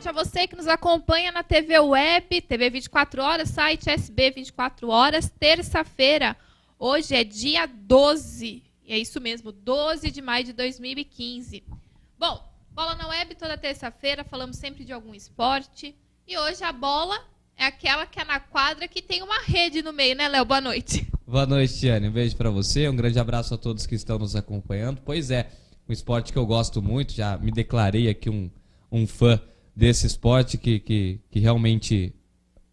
noite a você que nos acompanha na TV Web, TV 24 horas, site SB 24 horas, terça-feira. Hoje é dia 12, é isso mesmo, 12 de maio de 2015. Bom, Bola na Web toda terça-feira, falamos sempre de algum esporte. E hoje a bola é aquela que é na quadra que tem uma rede no meio, né, Léo? Boa noite. Boa noite, Tiane. Um beijo para você, um grande abraço a todos que estão nos acompanhando. Pois é, um esporte que eu gosto muito, já me declarei aqui um fã desse esporte que realmente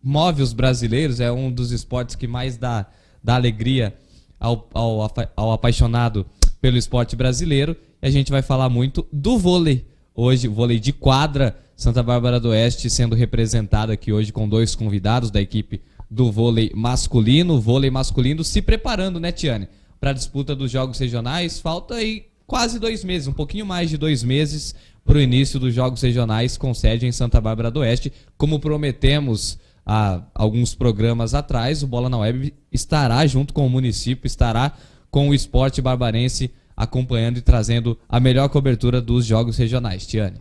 move os brasileiros, é um dos esportes que mais dá alegria ao apaixonado pelo esporte brasileiro. E a gente vai falar muito do vôlei. Hoje, o vôlei de quadra, Santa Bárbara do Oeste sendo representado aqui hoje com dois convidados da equipe do vôlei masculino. O vôlei masculino se preparando, né, Tiane, para a disputa dos jogos regionais. Falta aí quase 2 meses, um pouquinho mais de 2 meses para o início dos jogos regionais com sede em Santa Bárbara do Oeste. Como prometemos há alguns programas atrás, o Bola na Web estará junto com o município, estará com o esporte barbarense acompanhando e trazendo a melhor cobertura dos jogos regionais. Tiane.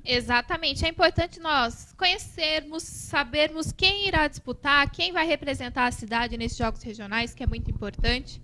Exatamente. É importante nós conhecermos, sabermos quem irá disputar, quem vai representar a cidade nesses jogos regionais, que é muito importante.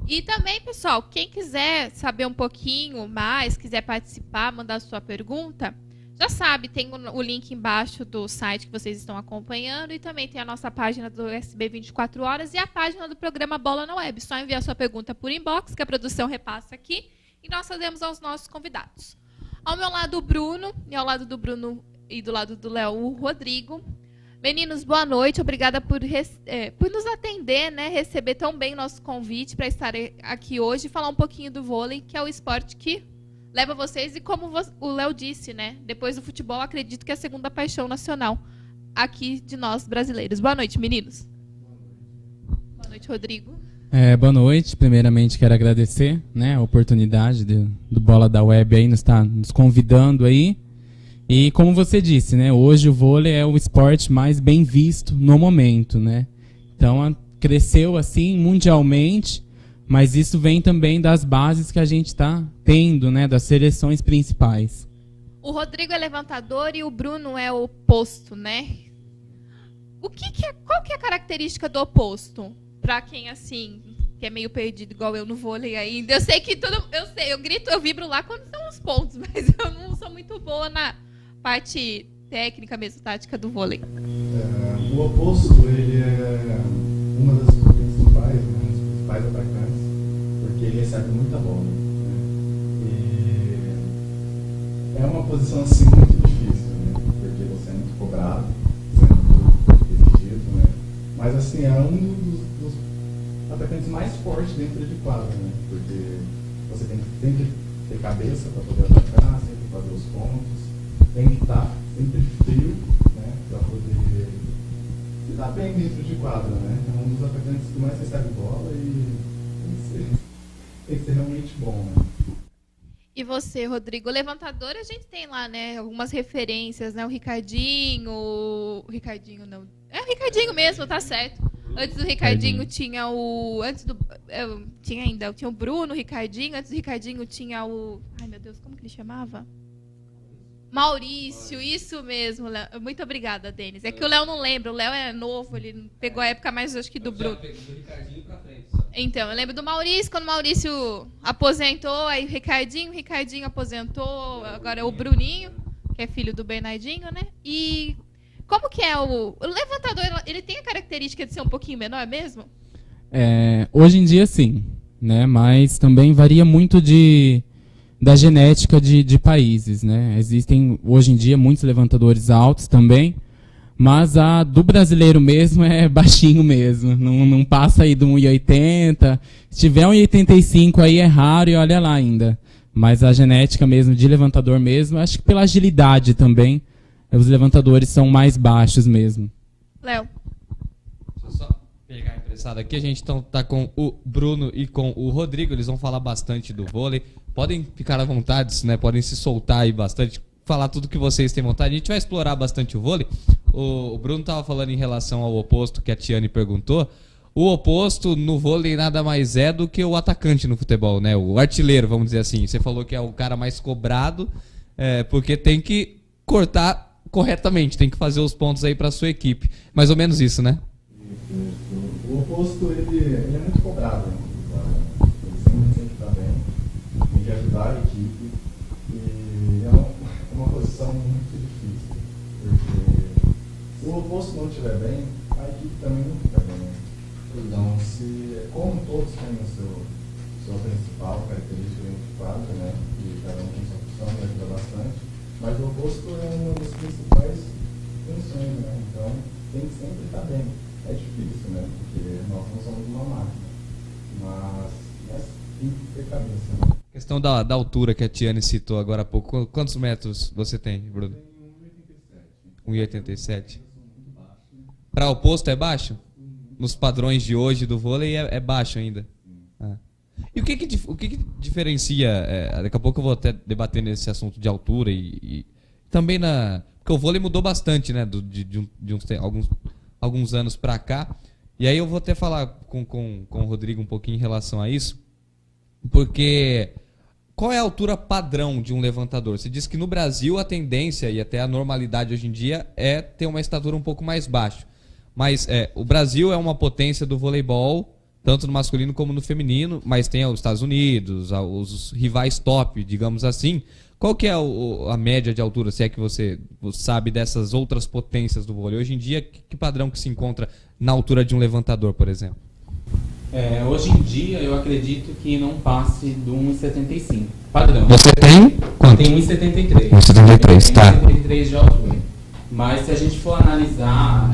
E também, pessoal, quem quiser saber um pouquinho mais, quiser participar, mandar sua pergunta, já sabe, tem o link embaixo do site que vocês estão acompanhando e também tem a nossa página do SB 24 horas e a página do programa Bola na Web. Só enviar sua pergunta por inbox, que a produção repassa aqui, e nós fazemos aos nossos convidados. Ao meu lado, o Bruno, e ao lado do Bruno e do lado do Léo, o Rodrigo. Meninos, boa noite. Obrigada por nos atender, né? Receber tão bem o nosso convite para estar aqui hoje e falar um pouquinho do vôlei, que é o esporte que leva vocês. E como o Léo disse, né? Depois do futebol, acredito que é a segunda paixão nacional aqui de nós brasileiros. Boa noite, meninos. Boa noite, Rodrigo. Boa noite. Primeiramente, quero agradecer, né, a oportunidade do Bola da Web aí, nos convidando aí. E como você disse, né, hoje o vôlei é o esporte mais bem visto no momento, né? Então cresceu assim mundialmente, mas isso vem também das bases que a gente está tendo, né, das seleções principais. O Rodrigo é levantador e o Bruno é o oposto, né? Qual que é a característica do oposto? Para quem assim que é meio perdido igual eu no vôlei ainda. Eu sei que eu grito, eu vibro lá quando são os pontos, mas eu não sou muito boa na parte técnica mesmo, tática do vôlei. O oposto, ele é uma das principais, né, dos principais atacantes, porque ele recebe muita bola. Né? E é uma posição assim muito difícil, né? Porque você é muito cobrado, você é muito exigido, né? Mas assim, é um dos atacantes mais fortes dentro de quadra, né? Porque você tem que ter cabeça para poder atacar, sempre fazer os pontos. Tem que estar sempre frio, né, para poder se dar bem dentro de quadra, né? É um dos atacantes que mais recebe bola e tem que ser realmente bom, né? E você, Rodrigo? O levantador, a gente tem lá, né, algumas referências, né? O Ricardinho não. É o Ricardinho mesmo, tá certo. Antes do Ricardinho tinha o... Tinha o Bruno, o Ricardinho. Antes do Ricardinho tinha o... Ai, meu Deus, como que ele chamava? Maurício, isso mesmo, Léo. Muito obrigada, Denis. É que o Léo não lembra, o Léo é novo, ele pegou a época mais, acho que, do Bruno. Então, eu lembro do Maurício, quando o Maurício aposentou, aí o Ricardinho aposentou, agora é o Bruninho, que é filho do Bernardinho, né? E como que é o levantador, ele tem a característica de ser um pouquinho menor mesmo? Hoje em dia, sim, né? Mas também varia muito da genética de países, né? Existem, hoje em dia, muitos levantadores altos também, mas a do brasileiro mesmo é baixinho mesmo, não passa aí do 1,80, se tiver 1,85 aí é raro e olha lá ainda. Mas a genética mesmo, de levantador mesmo, acho que pela agilidade também, os levantadores são mais baixos mesmo. Léo. Deixa eu só pegar emprestado aqui, a gente tá com o Bruno e com o Rodrigo, eles vão falar bastante do vôlei. Podem ficar à vontade, né? Podem se soltar aí bastante, falar tudo que vocês têm vontade. A gente vai explorar bastante o vôlei. O Bruno estava falando em relação ao oposto que a Tiane perguntou. O oposto no vôlei nada mais é do que o atacante no futebol, né? O artilheiro, vamos dizer assim. Você falou que é o cara mais cobrado, porque tem que cortar corretamente, tem que fazer os pontos aí para sua equipe. Mais ou menos isso, né? O oposto, ele é muito cobrado, né? Ele sempre está bem, tem que ajudar a equipe, e é uma posição muito difícil, porque se o oposto não estiver bem, a equipe também não fica bem. Então, como todos têm sua principal característica dentro de quadra, né? E cada um tem sua função, me ajuda bastante, mas o oposto é uma das principais funções, né? Então, tem que sempre estar bem. É difícil, né? Porque nós não somos uma máquina. Mas tem que ter cabeça. Né? Questão da altura que a Tiane citou agora há pouco. Quantos metros você tem, Bruno? Tem 1,87. Para o oposto é baixo? Nos padrões de hoje do vôlei é baixo ainda. Ah. E o que diferencia? Daqui a pouco eu vou até debater nesse assunto de altura e também porque o vôlei mudou bastante, né? De alguns anos para cá. E aí eu vou até falar com o Rodrigo um pouquinho em relação a isso, porque qual é a altura padrão de um levantador? Você disse que no Brasil a tendência e até a normalidade hoje em dia é ter uma estatura um pouco mais baixa. Mas o Brasil é uma potência do voleibol, tanto no masculino como no feminino, mas tem os Estados Unidos, os rivais top, digamos assim. Qual que é a média de altura, se é que você sabe dessas outras potências do vôlei? Hoje em dia, que padrão que se encontra na altura de um levantador, por exemplo? Hoje em dia, eu acredito que não passe do 1,75. Padrão. Você tem quanto? Tem 1,73. 1,73, tá. 1,73 de altura. Mas se a gente for analisar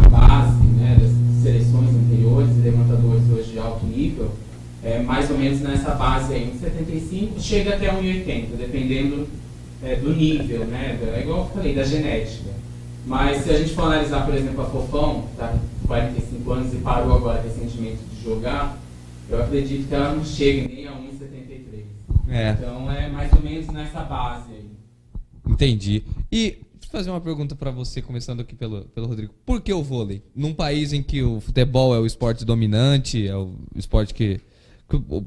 a base, né, das seleções anteriores e levantadores hoje de alto nível, mais ou menos nessa base aí, 1,75, chega até 1,80, dependendo do nível, né? É igual eu falei, da genética. Mas se a gente for analisar, por exemplo, a Fofão, tá com 45 anos e parou agora recentemente de jogar, eu acredito que ela não chega nem a 1,73. Então é mais ou menos nessa base aí. Entendi. E deixa eu fazer uma pergunta para você, começando aqui pelo Rodrigo. Por que o vôlei? Num país em que o futebol é o esporte dominante, é o esporte que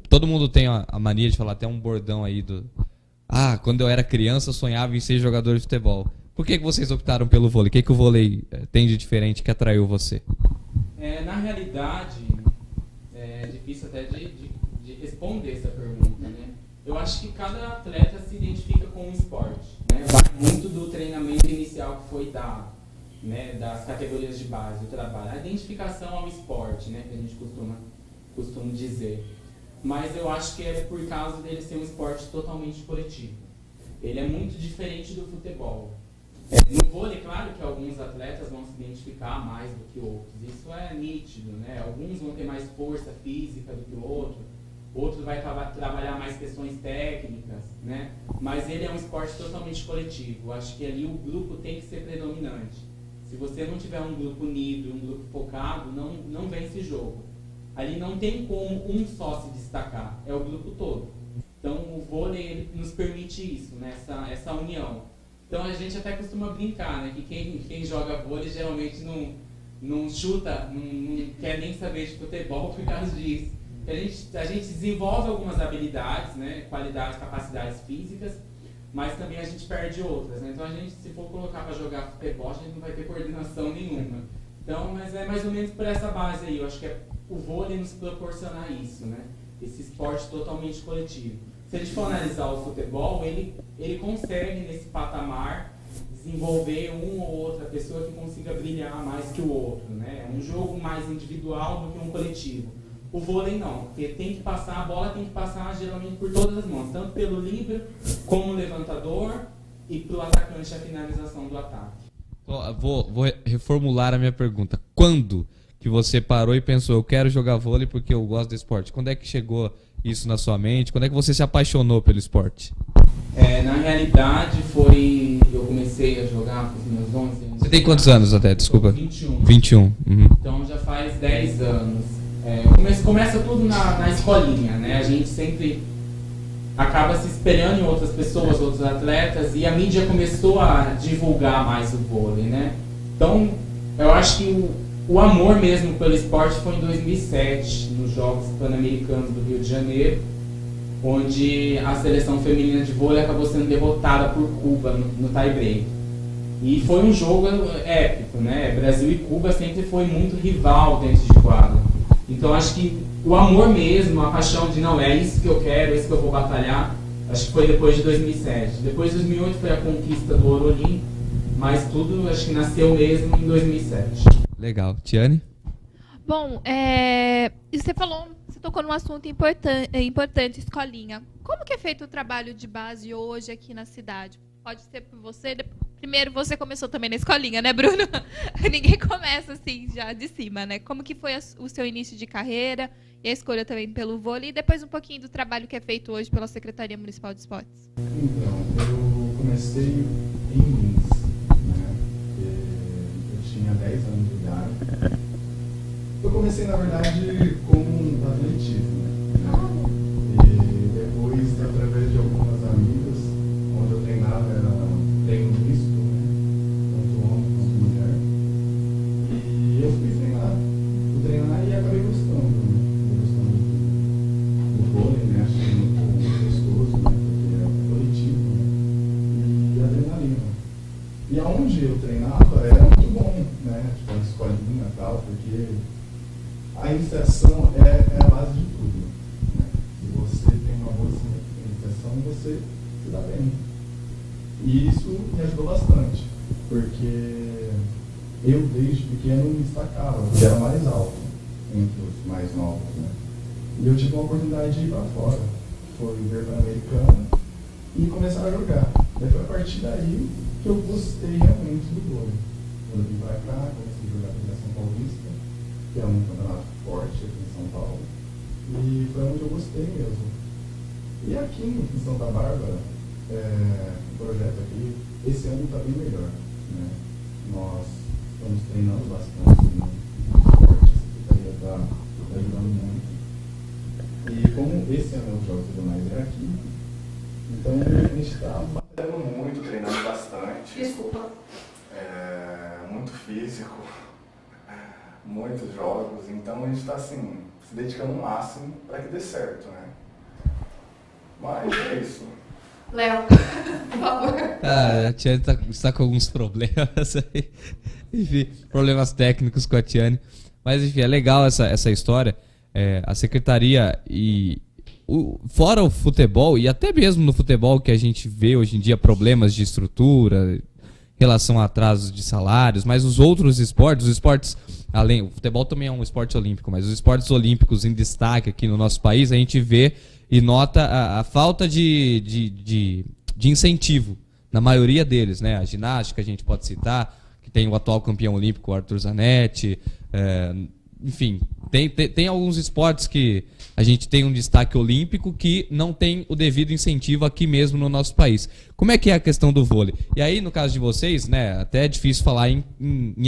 todo mundo tem a mania de falar, até um bordão aí quando eu era criança eu sonhava em ser jogador de futebol. Por que vocês optaram pelo vôlei? O que o vôlei tem de diferente que atraiu você? Na realidade, é difícil até de responder essa pergunta, né? Eu acho que cada atleta se identifica com um esporte, né? Vai muito do treinamento inicial que foi dado, né? Das categorias de base, do trabalho. A identificação ao esporte, né? Que a gente costuma dizer. Mas eu acho que é por causa dele ser um esporte totalmente coletivo. Ele é muito diferente do futebol. No vôlei, claro que alguns atletas vão se identificar mais do que outros. Isso é nítido, né? Alguns vão ter mais força física do que o outro vai trabalhar mais questões técnicas, né? Mas ele é um esporte totalmente coletivo. Eu acho que ali o grupo tem que ser predominante. Se você não tiver um grupo unido, um grupo focado, não vence jogo. Ali não tem como um só se destacar, é o grupo todo. Então o vôlei ele nos permite isso, né? essa união. Então a gente até costuma brincar, né? Que quem joga vôlei geralmente não chuta, não quer nem saber de futebol por causa disso. A gente desenvolve algumas habilidades, né? Qualidades, capacidades físicas, mas também a gente perde outras, né? Então a gente, se for colocar para jogar futebol, a gente não vai ter coordenação nenhuma. Então, mas é mais ou menos por essa base aí. Eu acho que o vôlei nos proporcionar isso, né? Esse esporte totalmente coletivo. Se a gente for analisar o futebol, ele consegue nesse patamar desenvolver uma ou outra pessoa que consiga brilhar mais que o outro, né? É um jogo mais individual do que um coletivo. O vôlei não, porque a bola tem que passar geralmente por todas as mãos, tanto pelo líbero como o levantador e para o atacante a finalização do ataque. Vou reformular a minha pergunta. Quando que você parou e pensou, eu quero jogar vôlei porque eu gosto do esporte? Quando é que chegou isso na sua mente? Quando é que você se apaixonou pelo esporte? Na realidade, eu comecei a jogar com os meus 11 anos. Você tem quantos anos até? Desculpa. 21. 21. Uhum. Então já faz 10 anos. Começa tudo na escolinha, né? A gente sempre acaba se espelhando em outras pessoas, outros atletas, e a mídia começou a divulgar mais o vôlei, né? Então, eu acho que o amor mesmo pelo esporte foi em 2007, nos Jogos Pan-Americanos do Rio de Janeiro, onde a seleção feminina de vôlei acabou sendo derrotada por Cuba no tie-break. E foi um jogo épico, né? Brasil e Cuba sempre foi muito rival dentro de quadra. Então acho que o amor mesmo, a paixão de não, é isso que eu quero, é isso que eu vou batalhar, acho que foi depois de 2007. Depois de 2008 foi a conquista do Ouro Olímpico, mas tudo acho que nasceu mesmo em 2007. Legal. Tiane? Bom, você tocou num assunto importante, escolinha. Como que é feito o trabalho de base hoje aqui na cidade? Pode ser por você. Primeiro, você começou também na escolinha, né, Bruno? Ninguém começa assim, já de cima, né? Como que foi o seu início de carreira e a escolha também pelo vôlei? E depois um pouquinho do trabalho que é feito hoje pela Secretaria Municipal de Esportes. Então, eu comecei em Lins, né? Eu tinha 10 anos de idade. Eu comecei, na verdade, com atletismo, né? E depois, através de algumas amigas, onde eu treinava, era treino misto, né? Tanto homem quanto mulher. E eu fui treinar e acabei gostando, né? Gostando do vôlei, né? Achei muito gostoso, né? Porque é coletivo, né? E adrenalina. E aonde eu treinava era muito bom, né? Tipo, a escolinha e tal, porque a iniciação é a base de tudo, né? Se você tem uma boa iniciação, você se dá bem. E isso me ajudou bastante, porque eu desde pequeno me destacava, porque era mais alto entre os mais novos, né? E eu tive uma oportunidade de ir para fora, foi ver para a Americana e começar a jogar. Daí foi a partir daí que eu gostei realmente do vôlei. Quando eu vim para cá, comecei a jogar a Federação Paulista, que é um campeonato forte aqui em São Paulo, e foi onde eu gostei mesmo. E aqui em Santa Bárbara, o projeto aqui, esse ano está bem melhor, né? Nós estamos treinando bastante, né? A Secretaria está ajudando muito. E como esse ano os Jogos Regionais é aqui, então a gente está batalhando muito, treinando bastante. Desculpa. Muito físico, muitos jogos, então a gente está assim, se dedicando ao máximo para que dê certo, né? Mas é isso. Léo, por favor. A Tiane está com alguns problemas aí. Enfim, problemas técnicos com a Tiane. Mas enfim, é legal essa história. A secretaria fora o futebol, e até mesmo no futebol que a gente vê hoje em dia problemas de estrutura, relação a atrasos de salários, mas os outros esportes, o futebol também é um esporte olímpico, mas os esportes olímpicos em destaque aqui no nosso país, a gente vê e nota a falta de incentivo na maioria deles, né? A ginástica a gente pode citar, que tem o atual campeão olímpico, o Arthur Zanetti, enfim, tem alguns esportes que a gente tem um destaque olímpico que não tem o devido incentivo aqui mesmo no nosso país. Como é que é a questão do vôlei? E aí, no caso de vocês, né, até é difícil falar em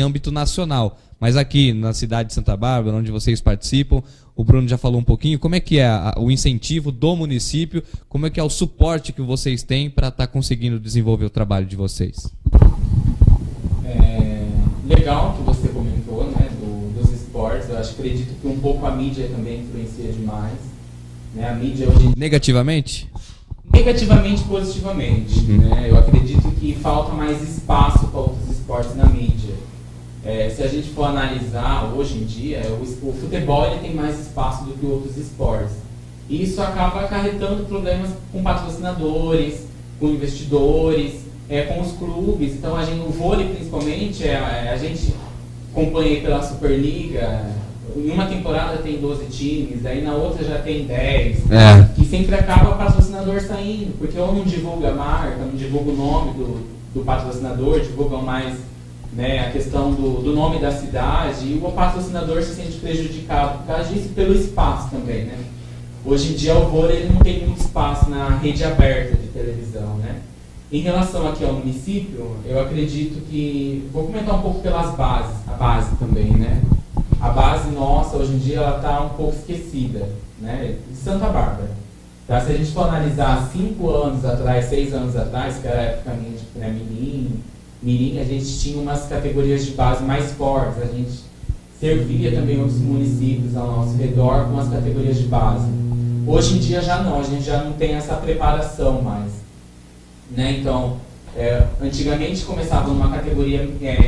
âmbito nacional, mas aqui na cidade de Santa Bárbara, onde vocês participam, o Bruno já falou um pouquinho, como é que é o incentivo do município, como é que é o suporte que vocês têm para estar conseguindo desenvolver o trabalho de vocês? Legal que você comentou, né, dos esportes. Eu acredito que um pouco a mídia também influencia demais, né? A mídia hoje negativamente e positivamente, né? Eu acredito que falta mais espaço para outros esportes na mídia. Se a gente for analisar hoje em dia, o futebol ele tem mais espaço do que outros esportes. E isso acaba acarretando problemas com patrocinadores, com investidores, com os clubes. Então, no vôlei principalmente, a gente acompanha pela Superliga, em uma temporada tem 12 times, aí na outra já tem 10, que sempre acaba o patrocinador saindo, porque ou não divulga a marca, não divulga o nome do patrocinador, divulgam mais, né, a questão do nome da cidade, e o patrocinador se sente prejudicado por causa disso, pelo espaço também, né? Hoje em dia o vôlei ele não tem muito espaço na rede aberta de televisão, né? Em relação aqui ao município, eu acredito que... Vou comentar um pouco pelas bases, a base também, né? A base nossa, hoje em dia, ela está um pouco esquecida, né? De Santa Bárbara. Tá? Se a gente for analisar 5 anos atrás, 6 anos atrás, que era a época minha de pré-mirim, a gente tinha umas categorias de base mais fortes, a gente servia também outros municípios ao nosso redor com as categorias de base. Hoje em dia já não, a gente já não tem essa preparação mais. Né? Então, Antigamente começava numa categoria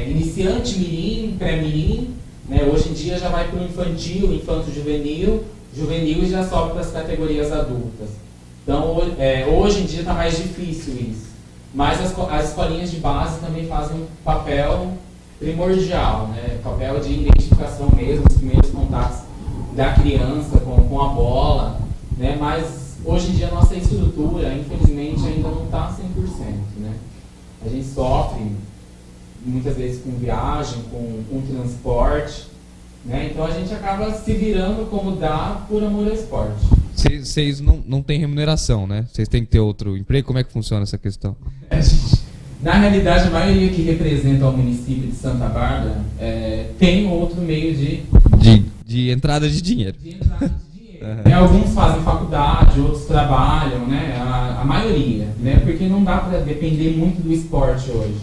iniciante, mirim, pré-mirim, né? Hoje em dia já vai para o infantil, infanto-juvenil, juvenil e já sobe para as categorias adultas. Então, hoje em dia está mais difícil isso. Mas as escolinhas de base também fazem um papel primordial, né? Papel de identificação mesmo, os primeiros contatos da criança com a bola, né? Mas hoje em dia a nossa estrutura, infelizmente, ainda não está 100%, né? A gente sofre muitas vezes com viagem, com transporte, né? Então a gente acaba se virando como dá por amor ao esporte. Vocês não têm remuneração, né? Vocês têm que ter outro emprego? Como é que funciona essa questão? Na realidade, a maioria que representa o município de Santa Bárbara tem outro meio de entrada de dinheiro. De entrada de dinheiro. Alguns fazem faculdade, outros trabalham, né? A maioria, né? Porque não dá para depender muito do esporte hoje.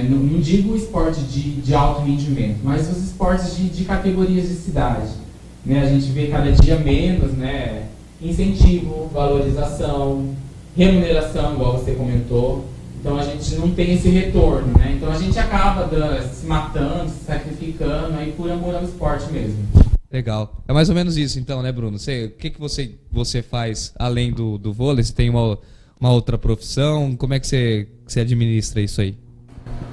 Não digo o esporte de alto rendimento, mas os esportes de categorias de cidade. Né? A gente vê cada dia menos, né? Incentivo, valorização, remuneração, igual você comentou. Então a gente não tem esse retorno, né? Então a gente acaba se matando, se sacrificando aí por amor ao esporte mesmo. Legal. É mais ou menos isso então, né, Bruno? O que você faz além do vôlei? Você tem uma outra profissão? Como é que você administra isso aí?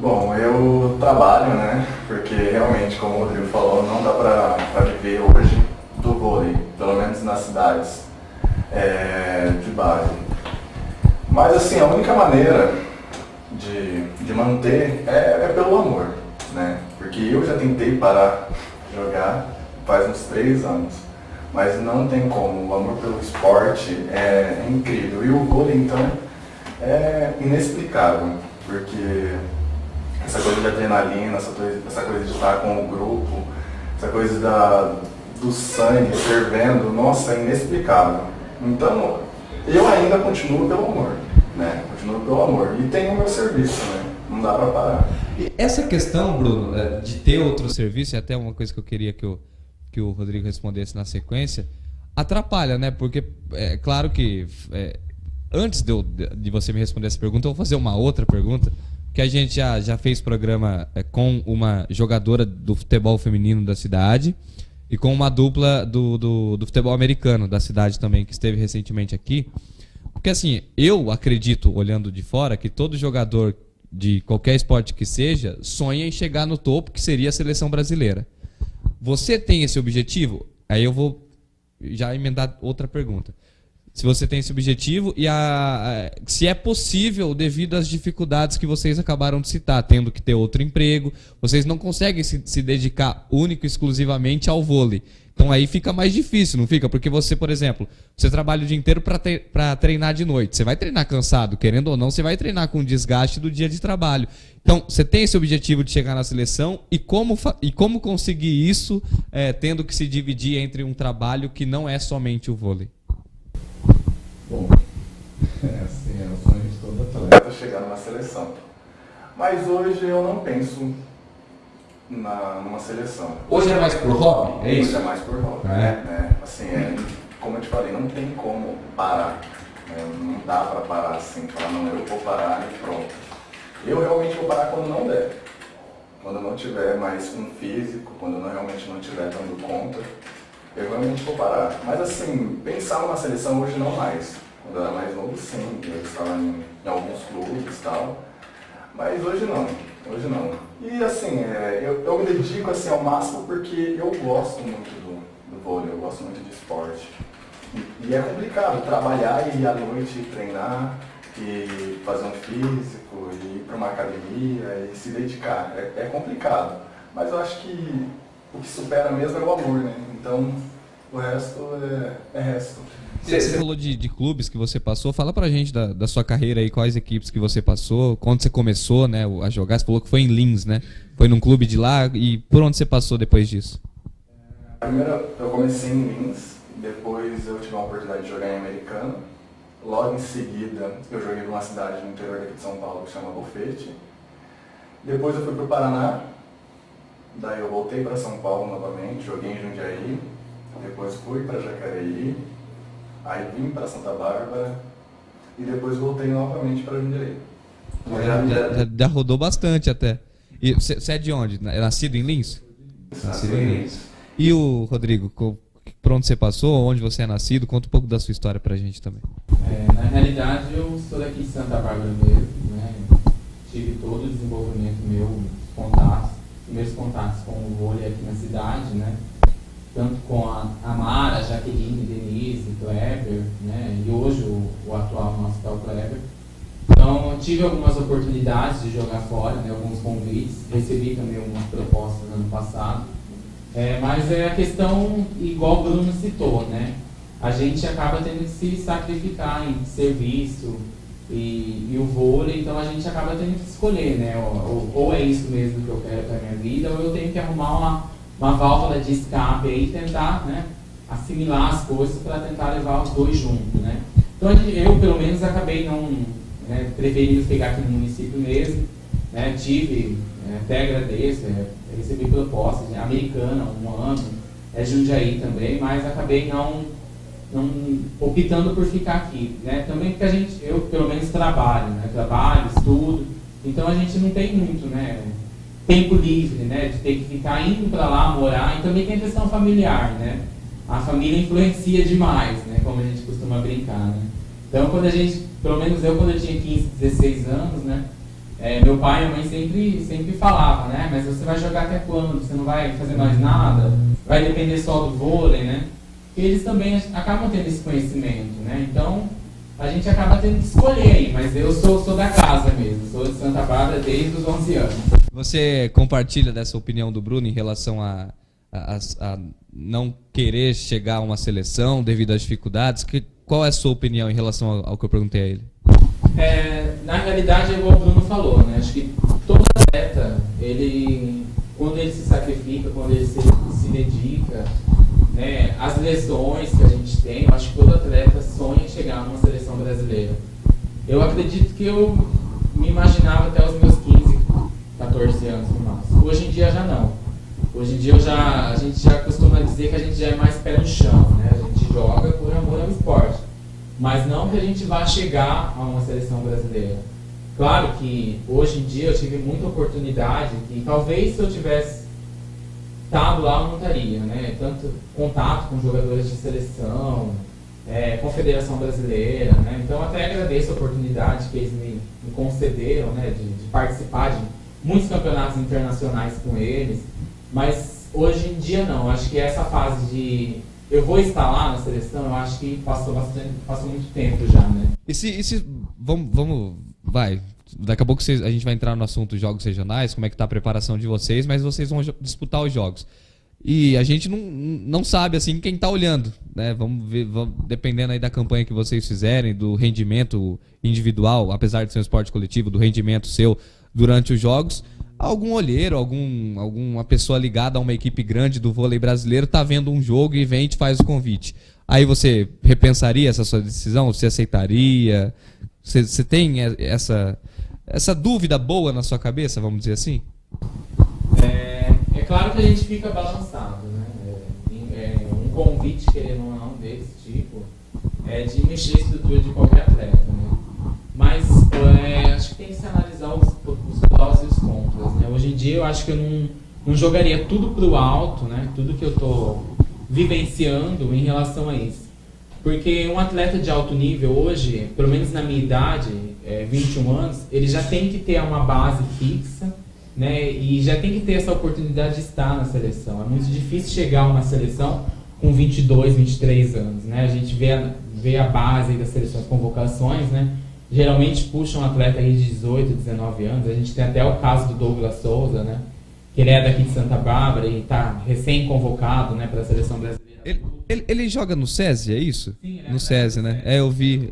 Bom, eu trabalho, né? Porque realmente, como o Rodrigo falou, não dá para viver hoje do vôlei, pelo menos nas cidades de base. Mas assim, a única maneira de manter é pelo amor, né? Porque eu já tentei parar de jogar faz uns 3 anos, mas não tem como. O amor pelo esporte é incrível. E o vôlei, então, é inexplicável, porque essa coisa de adrenalina, essa coisa de estar com o grupo, essa coisa do sangue fervendo, nossa, é inexplicável. Então, eu ainda continuo pelo amor, né? Continuo pelo amor. E tenho o meu serviço, né? Não dá pra parar. E essa questão, Bruno, de ter outro serviço, é até uma coisa que eu queria que o Rodrigo respondesse na sequência, atrapalha, né? Porque, claro que, antes de você me responder essa pergunta, eu vou fazer uma outra pergunta, que a gente já fez programa com uma jogadora do futebol feminino da cidade e com uma dupla do futebol americano da cidade também, que esteve recentemente aqui. Porque assim, eu acredito, olhando de fora, que todo jogador de qualquer esporte que seja, sonha em chegar no topo, que seria a seleção brasileira. Você tem esse objetivo? Aí eu vou já emendar outra pergunta. Se você tem esse objetivo e se é possível, devido às dificuldades que vocês acabaram de citar, tendo que ter outro emprego, vocês não conseguem se dedicar único e exclusivamente ao vôlei. Então aí fica mais difícil, não fica? Porque você, por exemplo, você trabalha o dia inteiro para treinar de noite. Você vai treinar cansado, querendo ou não, você vai treinar com o desgaste do dia de trabalho. Então, você tem esse objetivo de chegar na seleção e como conseguir isso tendo que se dividir entre um trabalho que não é somente o vôlei? Bom, assim, é o sonho de todo atleta chegar numa seleção. Mas hoje eu não penso numa seleção. Hoje é mais por hobby? É isso? Hoje é mais por hobby, né? Assim, como eu te falei, não tem como parar. Não dá pra parar assim, falar, não, eu vou parar e pronto. Eu realmente vou parar quando não der. Quando eu não tiver mais com físico, quando eu realmente não estiver dando conta, eu realmente vou parar. Mas assim, pensar numa seleção hoje não mais. Quando eu era mais novo, sim, eu estava em alguns clubes e tal. Mas hoje não, hoje não. E assim, eu me dedico assim, ao máximo porque eu gosto muito do vôlei, eu gosto muito de esporte. E é complicado trabalhar e ir à noite treinar, e fazer um físico, e ir para uma academia e se dedicar. É complicado, mas eu acho que o que supera mesmo é o amor, né? Então, o resto é resto. Você falou de clubes que você passou. Fala pra gente da sua carreira aí, quais equipes que você passou, quando você começou, né, a jogar. Você falou que foi em Lins, né? Foi num clube de lá, e por onde você passou depois disso? Primeiro eu comecei em Lins, depois eu tive a oportunidade de jogar em Americano. Logo em seguida eu joguei numa cidade no interior daqui de São Paulo que chama Bofete. Depois eu fui pro Paraná, daí eu voltei para São Paulo novamente, joguei em Jundiaí, depois fui para Jacareí, aí vim para Santa Bárbara e depois voltei novamente para Jundiaí. Já rodou bastante até. E você é de onde? É nascido em Lins? Nascido em Lins. E o Rodrigo, por onde você passou, onde você é nascido? Conta um pouco da sua história pra gente também. Na realidade, eu sou daqui de Santa Bárbara mesmo, né? Tive todo o desenvolvimento meu, primeiros contatos com o vôlei aqui na cidade, né? Tanto com a Mara, Jaqueline, Denise, Kleber, né? E hoje o atual nosso é o Kleber. Então, tive algumas oportunidades de jogar fora, né? Alguns convites, recebi também algumas propostas no ano passado. Mas é a questão, igual o Bruno citou, né? A gente acaba tendo que se sacrificar em serviço e o vôlei, então a gente acaba tendo que escolher, né? Ou é isso mesmo que eu quero para a minha vida, ou eu tenho que arrumar uma válvula de escape aí e tentar, né, assimilar as coisas para tentar levar os dois juntos, né? Então eu, pelo menos, acabei não, né, preferindo ficar aqui no município mesmo, né? Tive, até agradeço, recebi propostas, né, Americana, 1 ano, Jundiaí também, mas acabei não optando por ficar aqui, né? Também porque eu pelo menos trabalho, estudo, então a gente não tem muito, né, tempo livre, né, de ter que ficar indo para lá morar, e também tem a questão familiar, né? A família influencia demais, né, como a gente costuma brincar, né? Então pelo menos eu quando eu tinha 15, 16 anos, né, meu pai e minha mãe sempre falavam, né, mas você vai jogar até quando? Você não vai fazer mais nada? Vai depender só do vôlei, né? Porque eles também acabam tendo esse conhecimento, né? Então, a gente acaba tendo que escolher aí, mas eu sou da casa mesmo, sou de Santa Bárbara desde os 11 anos. Você compartilha dessa opinião do Bruno em relação a não querer chegar a uma seleção devido às dificuldades? Qual é a sua opinião em relação ao que eu perguntei a ele? Na realidade, é igual o Bruno falou, né? Acho que todo atleta, quando ele se sacrifica, quando ele se dedica, né, as lesões que a gente tem, eu acho que todo atleta sonha em chegar numa seleção brasileira. Eu acredito que eu me imaginava até os meus 15, 14 anos no máximo. Hoje em dia já não. Hoje em dia a gente já costuma dizer que a gente já é mais pé no chão, né? A gente joga por amor ao esporte. Mas não que a gente vá chegar a uma seleção brasileira. Claro que hoje em dia eu tive muita oportunidade que talvez se eu tivesse estado lá eu não estaria, né? Tanto contato com jogadores de seleção, Confederação Brasileira, né? Então até agradeço a oportunidade que eles me concederam, né? De participar de muitos campeonatos internacionais com eles, mas hoje em dia não. Acho que essa fase de eu vou estar lá na seleção, eu acho que passou muito tempo já, né? Vai. Daqui a pouco a gente vai entrar no assunto dos jogos regionais, como é que está a preparação de vocês, mas vocês vão disputar os jogos. E a gente não sabe assim quem está olhando, né? Vamos ver, dependendo aí da campanha que vocês fizerem, do rendimento individual, apesar de ser um esporte coletivo, do rendimento seu durante os jogos, algum olheiro, alguma pessoa ligada a uma equipe grande do vôlei brasileiro está vendo um jogo e vem e te faz o convite. Aí você repensaria essa sua decisão? Você aceitaria? Você tem essa dúvida boa na sua cabeça, vamos dizer assim? É claro que a gente fica balançado, né? Um convite, querendo ou não, desse tipo, de mexer a estrutura de qualquer atleta, né? Mas acho que tem que se analisar os prós e os contras, né? Hoje em dia eu acho que eu não jogaria tudo pro alto, né? Tudo que eu estou vivenciando em relação a isso. Porque um atleta de alto nível hoje, pelo menos na minha idade, 21 anos, ele já tem que ter uma base fixa, né? E já tem que ter essa oportunidade de estar na seleção. É muito difícil chegar a uma seleção com 22, 23 anos, né? A gente vê a base das seleções, convocações, né? Geralmente puxam um atleta aí de 18, 19 anos. A gente tem até o caso do Douglas Souza, né? Que ele é daqui de Santa Bárbara e está recém-convocado, né, para a seleção brasileira. Ele joga no SESI, é isso? Sim, no SESI, né? Eu vi.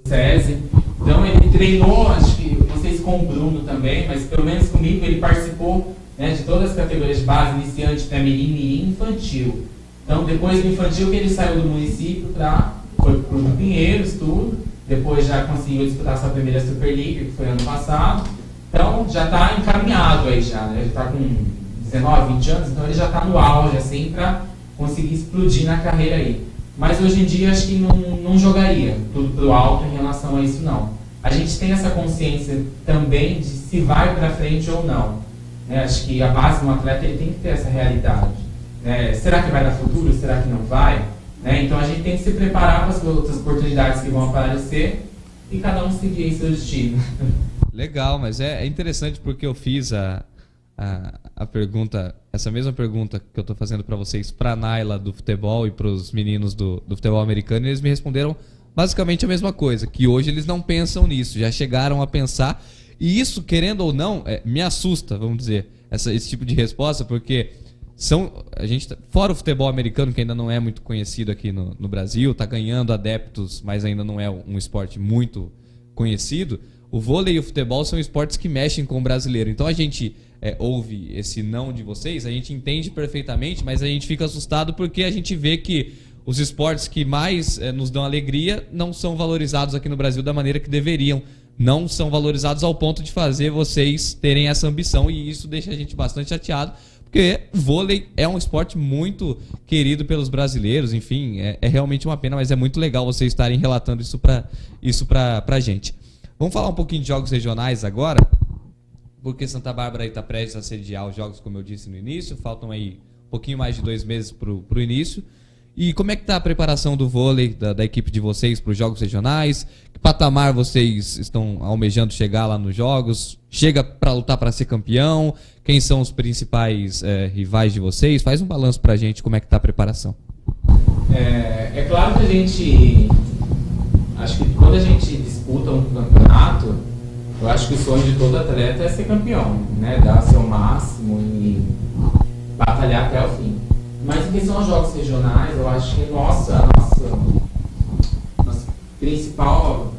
SESI. Então ele treinou, acho que, não sei se com o Bruno também, mas pelo menos comigo ele participou, né, de todas as categorias de base, iniciante, pré-mirim, mirim, infantil. Então depois do infantil que ele saiu do município foi para o Pinheiros, tudo. Depois já conseguiu disputar sua primeira Superliga, que foi ano passado. Então já está encaminhado aí já, né? Ele está com 19, 20 anos, então ele já está no auge, assim, para conseguir explodir na carreira aí. Mas hoje em dia acho que não jogaria tudo pro alto em relação a isso, não. a gente tem essa consciência também de se vai para frente ou não. Né? Acho que a base de um atleta ele tem que ter essa realidade. Né? Será que vai dar futuro? Será que não vai? Né? Então a gente tem que se preparar para as outras oportunidades que vão aparecer e cada um seguir aí seu destino. Legal, mas é interessante porque eu fiz a pergunta, essa mesma pergunta que eu estou fazendo para vocês, para a Naila do futebol e para os meninos do futebol americano, e eles me responderam basicamente a mesma coisa, que hoje eles não pensam nisso, já chegaram a pensar, e isso, querendo ou não, me assusta, vamos dizer, esse tipo de resposta, porque a gente, fora o futebol americano, que ainda não é muito conhecido aqui no Brasil, está ganhando adeptos, mas ainda não é um esporte muito conhecido, o vôlei e o futebol são esportes que mexem com o brasileiro. Então a gente ouve esse não de vocês, a gente entende perfeitamente, mas a gente fica assustado porque a gente vê que os esportes que mais nos dão alegria não são valorizados aqui no Brasil da maneira que deveriam. Não são valorizados ao ponto de fazer vocês terem essa ambição, e isso deixa a gente bastante chateado, porque vôlei é um esporte muito querido pelos brasileiros, enfim, é realmente uma pena, mas é muito legal vocês estarem relatando isso pra gente. Vamos falar um pouquinho de jogos regionais agora, porque Santa Bárbara está prestes a sediar os jogos, como eu disse no início, faltam aí um pouquinho mais de 2 meses pro início. E como é que está a preparação do vôlei, da equipe de vocês para os jogos regionais? Que patamar vocês estão almejando chegar lá nos jogos? Chega para lutar para ser campeão? Quem são os principais rivais de vocês? Faz um balanço para a gente, como é que está a preparação. É claro que a gente... Acho que quando a gente disputa um campeonato, eu acho que o sonho de todo atleta é ser campeão, né? Dar seu máximo e batalhar até o fim. Mas em questão aos jogos regionais, eu acho que a nossa principal,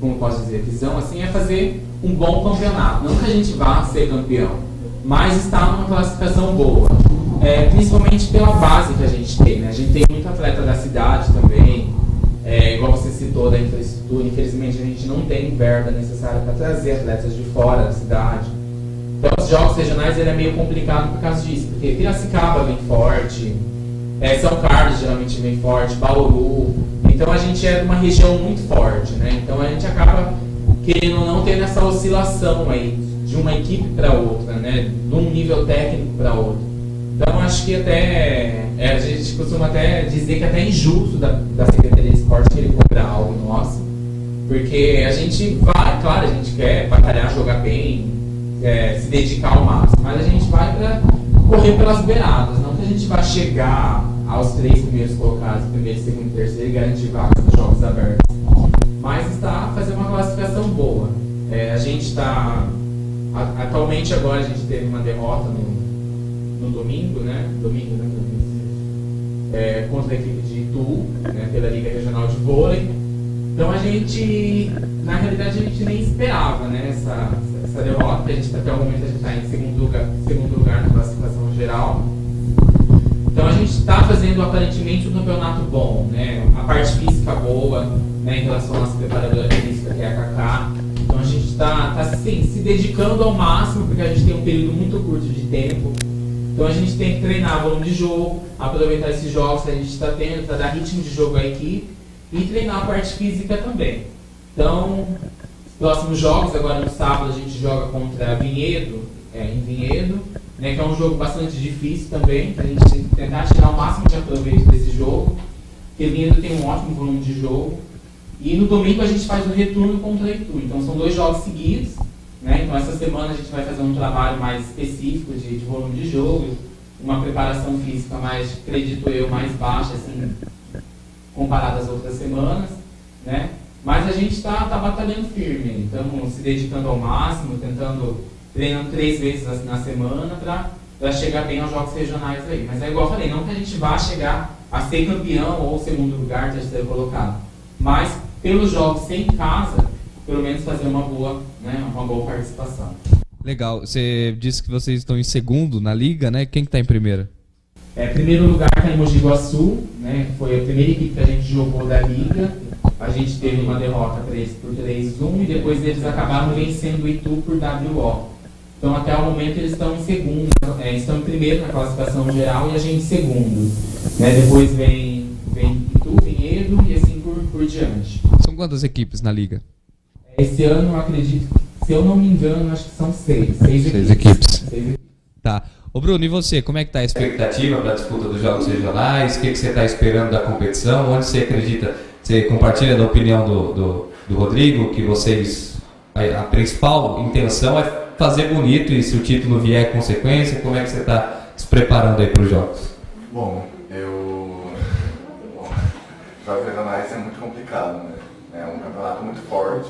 como eu posso dizer, visão assim, é fazer um bom campeonato. Não que a gente vá ser campeão, mas estar numa classificação boa. Principalmente pela base que a gente tem, né? A gente tem muito atleta da cidade também, igual você citou da infraestrutura. Infelizmente a gente não tem verba necessária para trazer atletas de fora da cidade. Então os jogos regionais ele é meio complicado por causa disso, porque Piracicaba vem forte, São Carlos geralmente vem forte, Bauru. Então a gente é de uma região muito forte, né? Então a gente acaba querendo ou não tendo essa oscilação aí de uma equipe para outra, né? De um nível técnico para outro. Então acho que até a gente costuma até dizer que é até injusto da Secretaria de Esporte querer cobrar algo nosso, porque a gente vai, claro, a gente quer batalhar, jogar bem, se dedicar ao máximo, mas a gente vai para correr pelas beiradas, não que a gente vai chegar aos 3 primeiros colocados, primeiro, segundo, terceiro, e garantir vaga nos jogos abertos, mas está fazendo uma classificação boa. A gente está atualmente agora a gente teve uma derrota no domingo, né? Contra a equipe de Itu, né? Pela Liga Regional de Vôlei. Então a gente, na realidade, a gente nem esperava, né? Essa derrota, porque a gente até o momento a gente está em segundo lugar na classificação geral. Então a gente está fazendo aparentemente um campeonato bom, né? A parte física boa, né? Em relação à nossa preparadora física, que é a Cacá. Então a gente está assim, se dedicando ao máximo, porque a gente tem um período muito curto de tempo. Então a gente tem que treinar volume de jogo, aproveitar esses jogos que a gente está tendo para dar ritmo de jogo à equipe e treinar a parte física também. Então, os próximos jogos, agora no sábado a gente joga contra Vinhedo, em Vinhedo, né, que é um jogo bastante difícil também, para a gente tem que tentar tirar o máximo de aproveito desse jogo, porque Vinhedo tem um ótimo volume de jogo. E no domingo a gente faz o retorno contra Itu. Então são 2 jogos seguidos, né? Então essa semana a gente vai fazer um trabalho mais específico de volume de jogo, uma preparação física mais, acredito eu, mais baixa, assim, comparada às outras semanas, né? Mas a gente está batalhando firme, estamos se dedicando ao máximo, treinando 3 vezes na semana para chegar bem aos jogos regionais aí. Mas é igual eu falei, não que a gente vá chegar a ser campeão ou segundo lugar, terceiro colocado, mas pelos jogos em casa, pelo menos fazer uma boa participação. Legal. Você disse que vocês estão em segundo na liga, né? Quem que está em primeiro? Primeiro lugar está em Mogi Guaçu, né? Foi a primeira equipe que a gente jogou da liga. A gente teve uma derrota por 3-1 e depois eles acabaram vencendo o Itu por WO. Então até o momento eles estão em segundo, estão em primeiro na classificação geral e a gente em segundo. Né? Depois vem Itu, Vinhedo e assim por diante. São quantas equipes na liga? Esse ano, eu acredito, se eu não me engano, acho que são seis equipes. Seis. Tá. Ô Bruno, e você, como é que tá a expectativa para a disputa dos Jogos Regionais? O que você está esperando da competição? Onde você acredita? Você compartilha da opinião do Rodrigo, que a principal intenção é fazer bonito e se o título vier é consequência, como é que você está se preparando aí para os Jogos? Bom, Jogos Regionais é muito complicado, né? É um campeonato muito forte,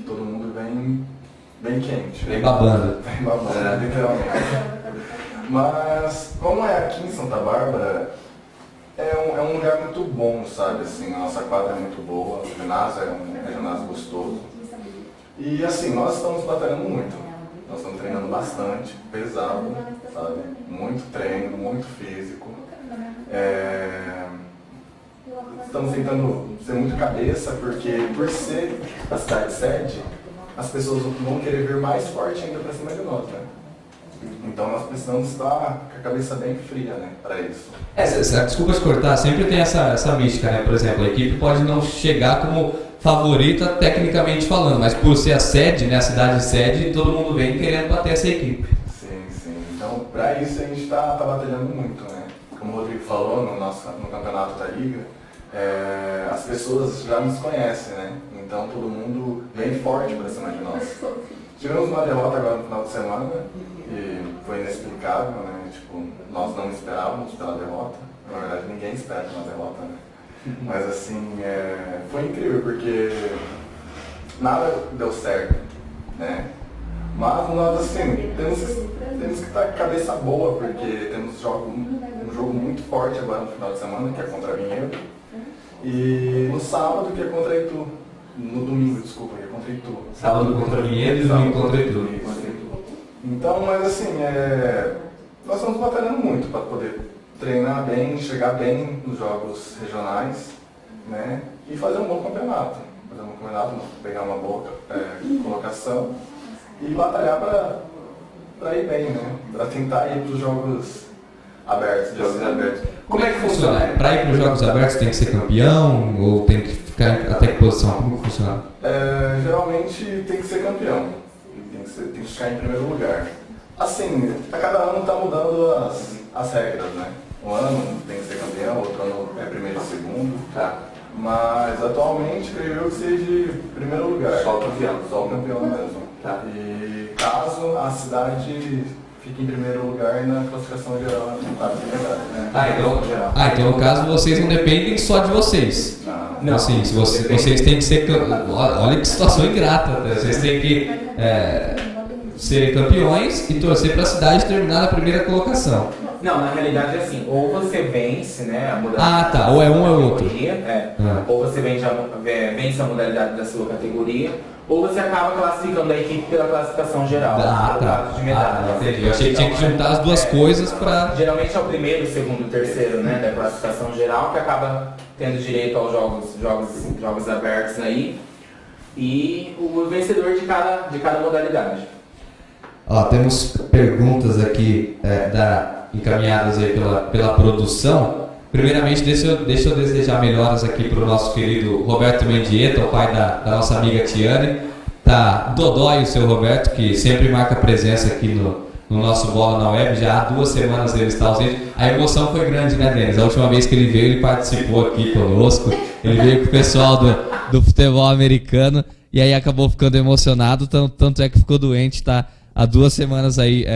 todo mundo bem quente. Vem babando. Vem babando, literalmente. Mas, como é aqui em Santa Bárbara, é um lugar muito bom, sabe? Assim, a nossa quadra é muito boa, o ginásio é um ginásio gostoso. E assim, nós estamos batalhando muito. Nós estamos treinando bastante, pesado, sabe? Muito treino, muito físico. Estamos tentando ser muito cabeça, porque por ser a cidade sede, as pessoas vão querer vir mais forte ainda para cima de nós, né? Então nós precisamos estar com a cabeça bem fria, né, para isso. Desculpa te cortar, sempre tem essa mística, né? Por exemplo, a equipe pode não chegar como favorita tecnicamente falando, mas por ser a sede, né, a cidade sede, todo mundo vem querendo bater essa equipe. Sim. Então, para isso a gente está batalhando muito, né? Como o Rodrigo falou no campeonato da Liga, as pessoas já nos conhecem, né? Então todo mundo vem forte para cima de nós. Tivemos uma derrota agora no final de semana e foi inexplicável, né? Tipo, nós não esperávamos pela derrota. Na verdade, ninguém espera uma derrota, né? Mas assim, foi incrível porque nada deu certo, né? Mas nós, assim, temos que estar com a cabeça boa, porque temos um jogo muito forte agora no final de semana, que é contra Vinhedo. E no sábado, que é contra Itu. No domingo, desculpa, que é contra Itu. Sábado contra Vinhedo e domingo contra Itu. Então, mas assim, nós estamos batalhando muito para poder treinar bem, chegar bem nos jogos regionais, né? E fazer um bom campeonato. Pegar uma boa colocação e batalhar para ir bem, né? Para tentar ir para os jogos abertos. Como é que funciona? Para ir para os Jogos Abertos tem que ser campeão ou tem que ficar até que posição? Como funciona? Geralmente tem que ser campeão. Tem que ficar em primeiro lugar. Assim, a cada ano está mudando as regras, né? Um ano tem que ser campeão, outro ano é primeiro e segundo. Tá. Mas atualmente creio eu que seja primeiro lugar. Só o campeão mesmo. Tá. E caso a cidade fique em primeiro lugar na classificação geral, né? Então no caso vocês não dependem só de vocês. Não. Assim, se vocês têm que ser. Olha que situação ingrata. Vocês têm que ser campeões e torcer para a cidade terminar na primeira colocação. Não, na realidade é assim, ou você vence, né, a modalidade. Tá, ou é um ou outro. Ou você vence a modalidade da sua categoria, ou você acaba classificando a equipe pela classificação geral, no caso de medalha. Entendi. Eu achei que tinha que juntar as duas coisas para... Geralmente é o primeiro, o segundo e o terceiro, né, da classificação geral, que acaba tendo direito aos jogos abertos aí, e o vencedor de cada modalidade. Temos perguntas aqui encaminhadas aí pela produção. Primeiramente, deixa eu desejar melhoras aqui para o nosso querido Roberto Mendieta, o pai da nossa amiga Tiane. Tá dodói o seu Roberto, que sempre marca presença aqui no nosso Bola na Web. Já há 2 semanas ele está ausente. A emoção foi grande, né, Denis? A última vez que ele veio, ele participou aqui conosco. Ele veio com o pessoal do futebol americano e aí acabou ficando emocionado. Tanto é que ficou doente, tá há 2 semanas aí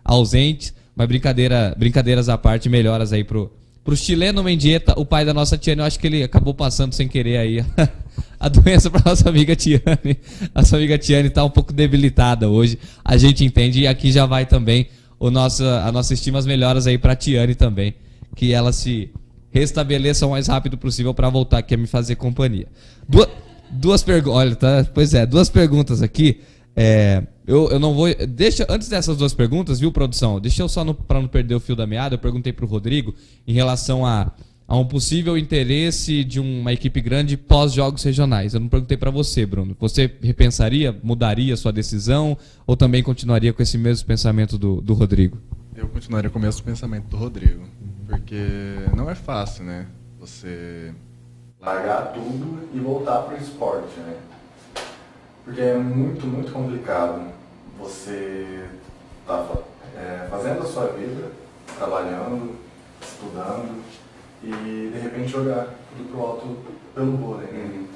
ausente. Mas brincadeiras à parte, melhoras aí pro chileno Mendieta, o pai da nossa Tiane. Eu acho que ele acabou passando sem querer aí a doença para nossa amiga Tiane. Nossa amiga Tiane está um pouco debilitada hoje, a gente entende. E aqui já vai também a nossa estima, as melhoras aí para Tiane também, que ela se restabeleça o mais rápido possível para voltar aqui a me fazer companhia. Duas perguntas, olha, tá? Pois é, 2 perguntas aqui. Eu não vou... Antes dessas 2 perguntas, viu, produção? Deixa eu só, para não perder o fio da meada, eu perguntei para o Rodrigo em relação a um possível interesse de uma equipe grande pós-jogos regionais. Eu não perguntei para você, Bruno. Você repensaria, mudaria sua decisão ou também continuaria com esse mesmo pensamento do Rodrigo? Eu continuaria com o mesmo pensamento do Rodrigo, porque não é fácil, né? Você largar tudo e voltar para o esporte, né? Porque é muito, muito complicado você estar fazendo a sua vida, trabalhando, estudando e de repente jogar tudo pro alto pelo vôlei.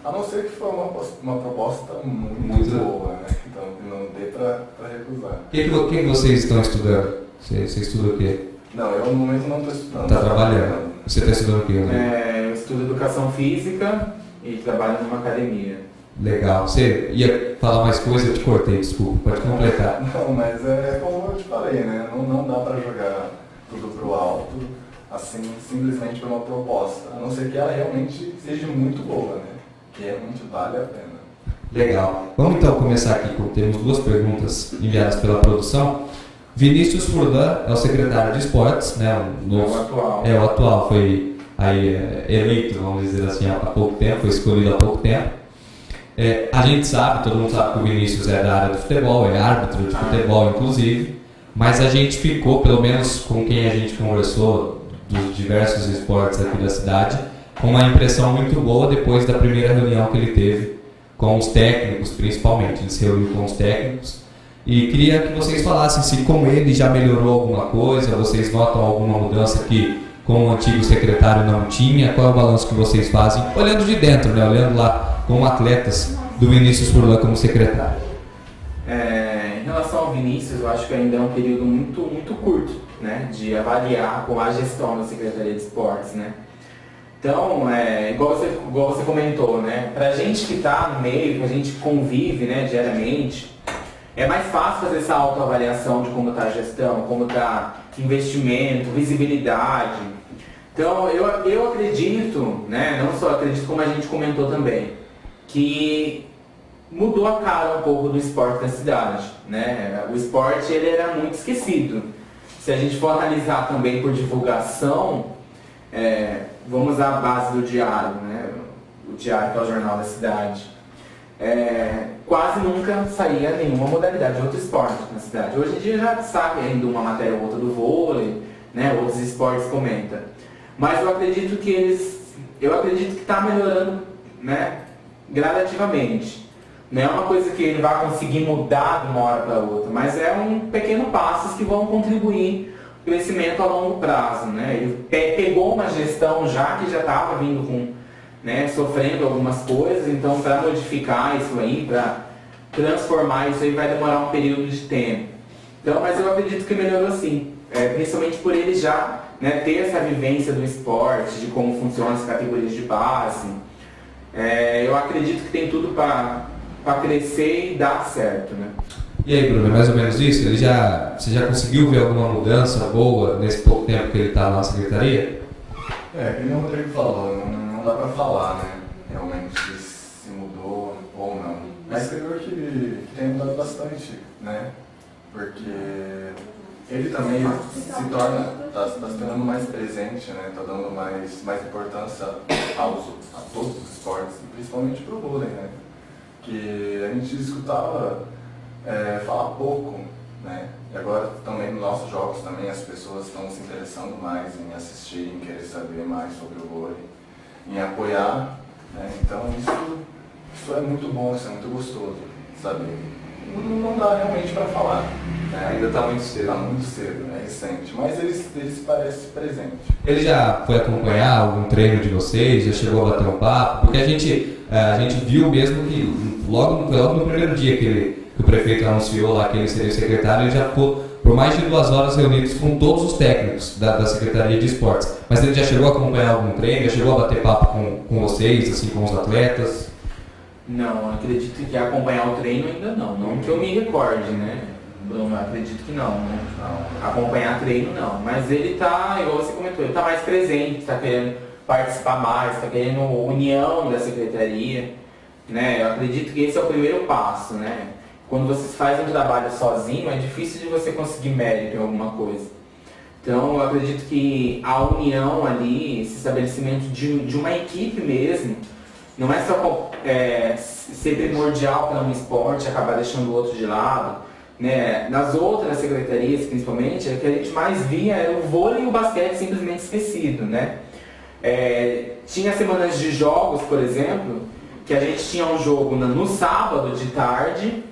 A não ser que foi uma proposta muito boa, né? Então não dê para recusar. O que vocês estão estudando? Você estuda o quê? Não, eu no momento não estou estudando. Está trabalhando. Você está estudando o quê? Eu estudo educação física e trabalho numa academia. Legal. Você ia falar mais coisa? Eu te cortei, desculpa. Pode completar. Não, mas é como eu te falei, né? Não dá para jogar tudo pro alto, assim, simplesmente por uma proposta. A não ser que ela realmente seja muito boa, né? Que realmente vale a pena. Legal. Vamos então começar aqui. Temos 2 perguntas enviadas pela produção. Vinícius Furlan é o secretário de esportes, né? O atual. É o atual, foi aí, eleito, vamos dizer assim, há pouco tempo, foi escolhido há pouco tempo. A gente sabe, todo mundo sabe que o Vinícius é da área do futebol, é árbitro de futebol inclusive, mas a gente ficou, pelo menos com quem a gente conversou, dos diversos esportes aqui da cidade, com uma impressão muito boa depois da primeira reunião que ele teve com os técnicos, principalmente. Ele se reuniu com os técnicos e queria que vocês falassem se com ele já melhorou alguma coisa, vocês notam alguma mudança que com o antigo secretário não tinha, qual é o balanço que vocês fazem, olhando de dentro, né? Olhando lá com atletas do Vinícius Furlan como secretário. Em relação ao Vinícius, eu acho que ainda é um período muito, muito curto, né, de avaliar com a gestão da Secretaria de Esportes, né. Então, igual você comentou, né, pra gente que está no meio, que a gente convive, né, diariamente, é mais fácil fazer essa autoavaliação de como está a gestão, como está investimento, visibilidade. Então, eu acredito, né, não só acredito como a gente comentou também, que mudou a cara um pouco do esporte na cidade, né? O esporte ele era muito esquecido. Se a gente for analisar também por divulgação, vamos à base do diário, né? O diário que é o jornal da cidade. Quase nunca saía nenhuma modalidade de outro esporte na cidade. Hoje em dia já sabe ainda uma matéria ou outra do vôlei, né? Outros esportes comentam. Mas eu acredito que está melhorando, né? Gradativamente. Não é uma coisa que ele vai conseguir mudar de uma hora para outra, mas é um pequeno passos que vão contribuir para o crescimento a longo prazo, né? Ele pegou uma gestão que já estava vindo com, né, sofrendo algumas coisas, então para modificar isso aí, para transformar isso aí vai demorar um período de tempo. Então, mas eu acredito que melhorou sim, principalmente por ele já, né, ter essa vivência do esporte, de como funcionam as categorias de base. Eu acredito que tem tudo para crescer e dar certo, né? E aí, Bruno, é mais ou menos isso? Você já conseguiu ver alguma mudança boa nesse pouco tempo que ele está na secretaria? Que o Rodrigo falou, não dá para falar, né? Realmente se mudou ou não. Mas creio que tem mudado bastante, né? Porque ele também se torna, está se tornando mais presente, né? Está dando mais importância a todos os esportes, principalmente para o vôlei, né? Que a gente escutava falar pouco, né? E agora também nos nossos jogos também as pessoas estão se interessando mais em assistir, em querer saber mais sobre o vôlei, em apoiar, né? Então isso é muito bom, isso é muito gostoso, sabe? Não dá realmente para falar, né? Ainda está muito cedo. Está muito cedo, é recente, mas ele se parece presente. Ele já foi acompanhar algum treino de vocês? Já chegou a bater um papo? Porque a gente viu mesmo que logo no primeiro dia que o prefeito anunciou lá que ele seria secretário, ele já ficou por mais de 2 horas reunidos com todos os técnicos da Secretaria de Esportes. Mas ele já chegou a acompanhar algum treino? Já chegou a bater papo com vocês, assim, com os atletas? Não, acredito que acompanhar o treino ainda não que eu me recorde, né? Bruno, acredito que não, né? Não. Acompanhar treino não, mas ele tá, igual você comentou, ele tá mais presente, tá querendo participar mais, tá querendo união da secretaria, né? Eu acredito que esse é o primeiro passo, né? Quando você faz um trabalho sozinho, é difícil de você conseguir mérito em alguma coisa. Então, eu acredito que a união ali, esse estabelecimento de uma equipe mesmo, não é só ser primordial para um esporte, acabar deixando o outro de lado, né? Nas outras secretarias, principalmente, o que a gente mais via era o vôlei e o basquete simplesmente esquecido, né? Tinha semanas de jogos, por exemplo, que a gente tinha um jogo no sábado de tarde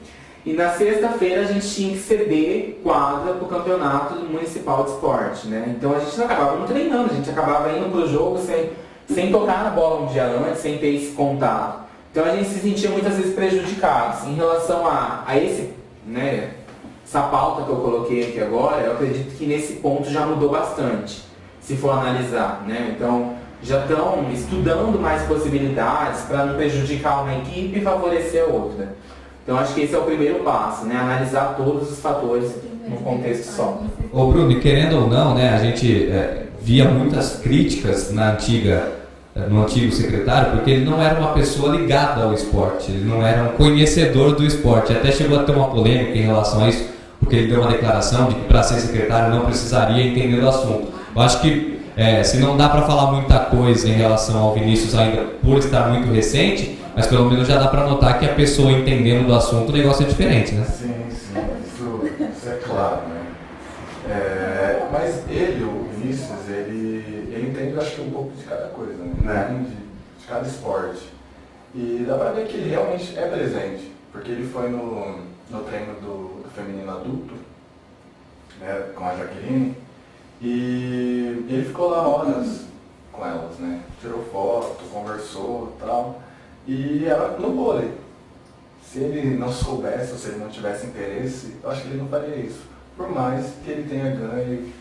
e na sexta-feira a gente tinha que ceder quadra para o campeonato municipal de esporte, né? Então a gente não acabava não treinando, a gente acabava indo para o jogo sem tocar na bola um dia antes, sem ter esse contato. Então a gente se sentia muitas vezes prejudicados. Em relação a esse, né, essa pauta que eu coloquei aqui agora, eu acredito que nesse ponto já mudou bastante, se for analisar, né? Então já estão estudando mais possibilidades para não prejudicar uma equipe e favorecer a outra. Então acho que esse é o primeiro passo, né? Analisar todos os fatores num contexto só. Ô Bruno, e querendo ou não, né, a gente via muitas críticas no antigo secretário, porque ele não era uma pessoa ligada ao esporte, ele não era um conhecedor do esporte. Até chegou a ter uma polêmica em relação a isso, porque ele deu uma declaração de que para ser secretário não precisaria entender do assunto. Eu acho que se não dá para falar muita coisa em relação ao Vinícius ainda por estar muito recente, mas pelo menos já dá para notar que a pessoa entendendo do assunto, o negócio é diferente, né? Sim, isso é claro, né? Mas o Vinícius, ele entende, acho que um pouco de cada coisa, né? De cada esporte. E dá pra ver que ele realmente é presente, porque ele foi no treino do feminino adulto, né, com a Jaqueline, e ele ficou lá horas com elas, né? Tirou foto, conversou e tal. E ela no vôlei. Se ele não soubesse ou se ele não tivesse interesse, eu acho que ele não faria isso. Por mais que ele tenha ganho e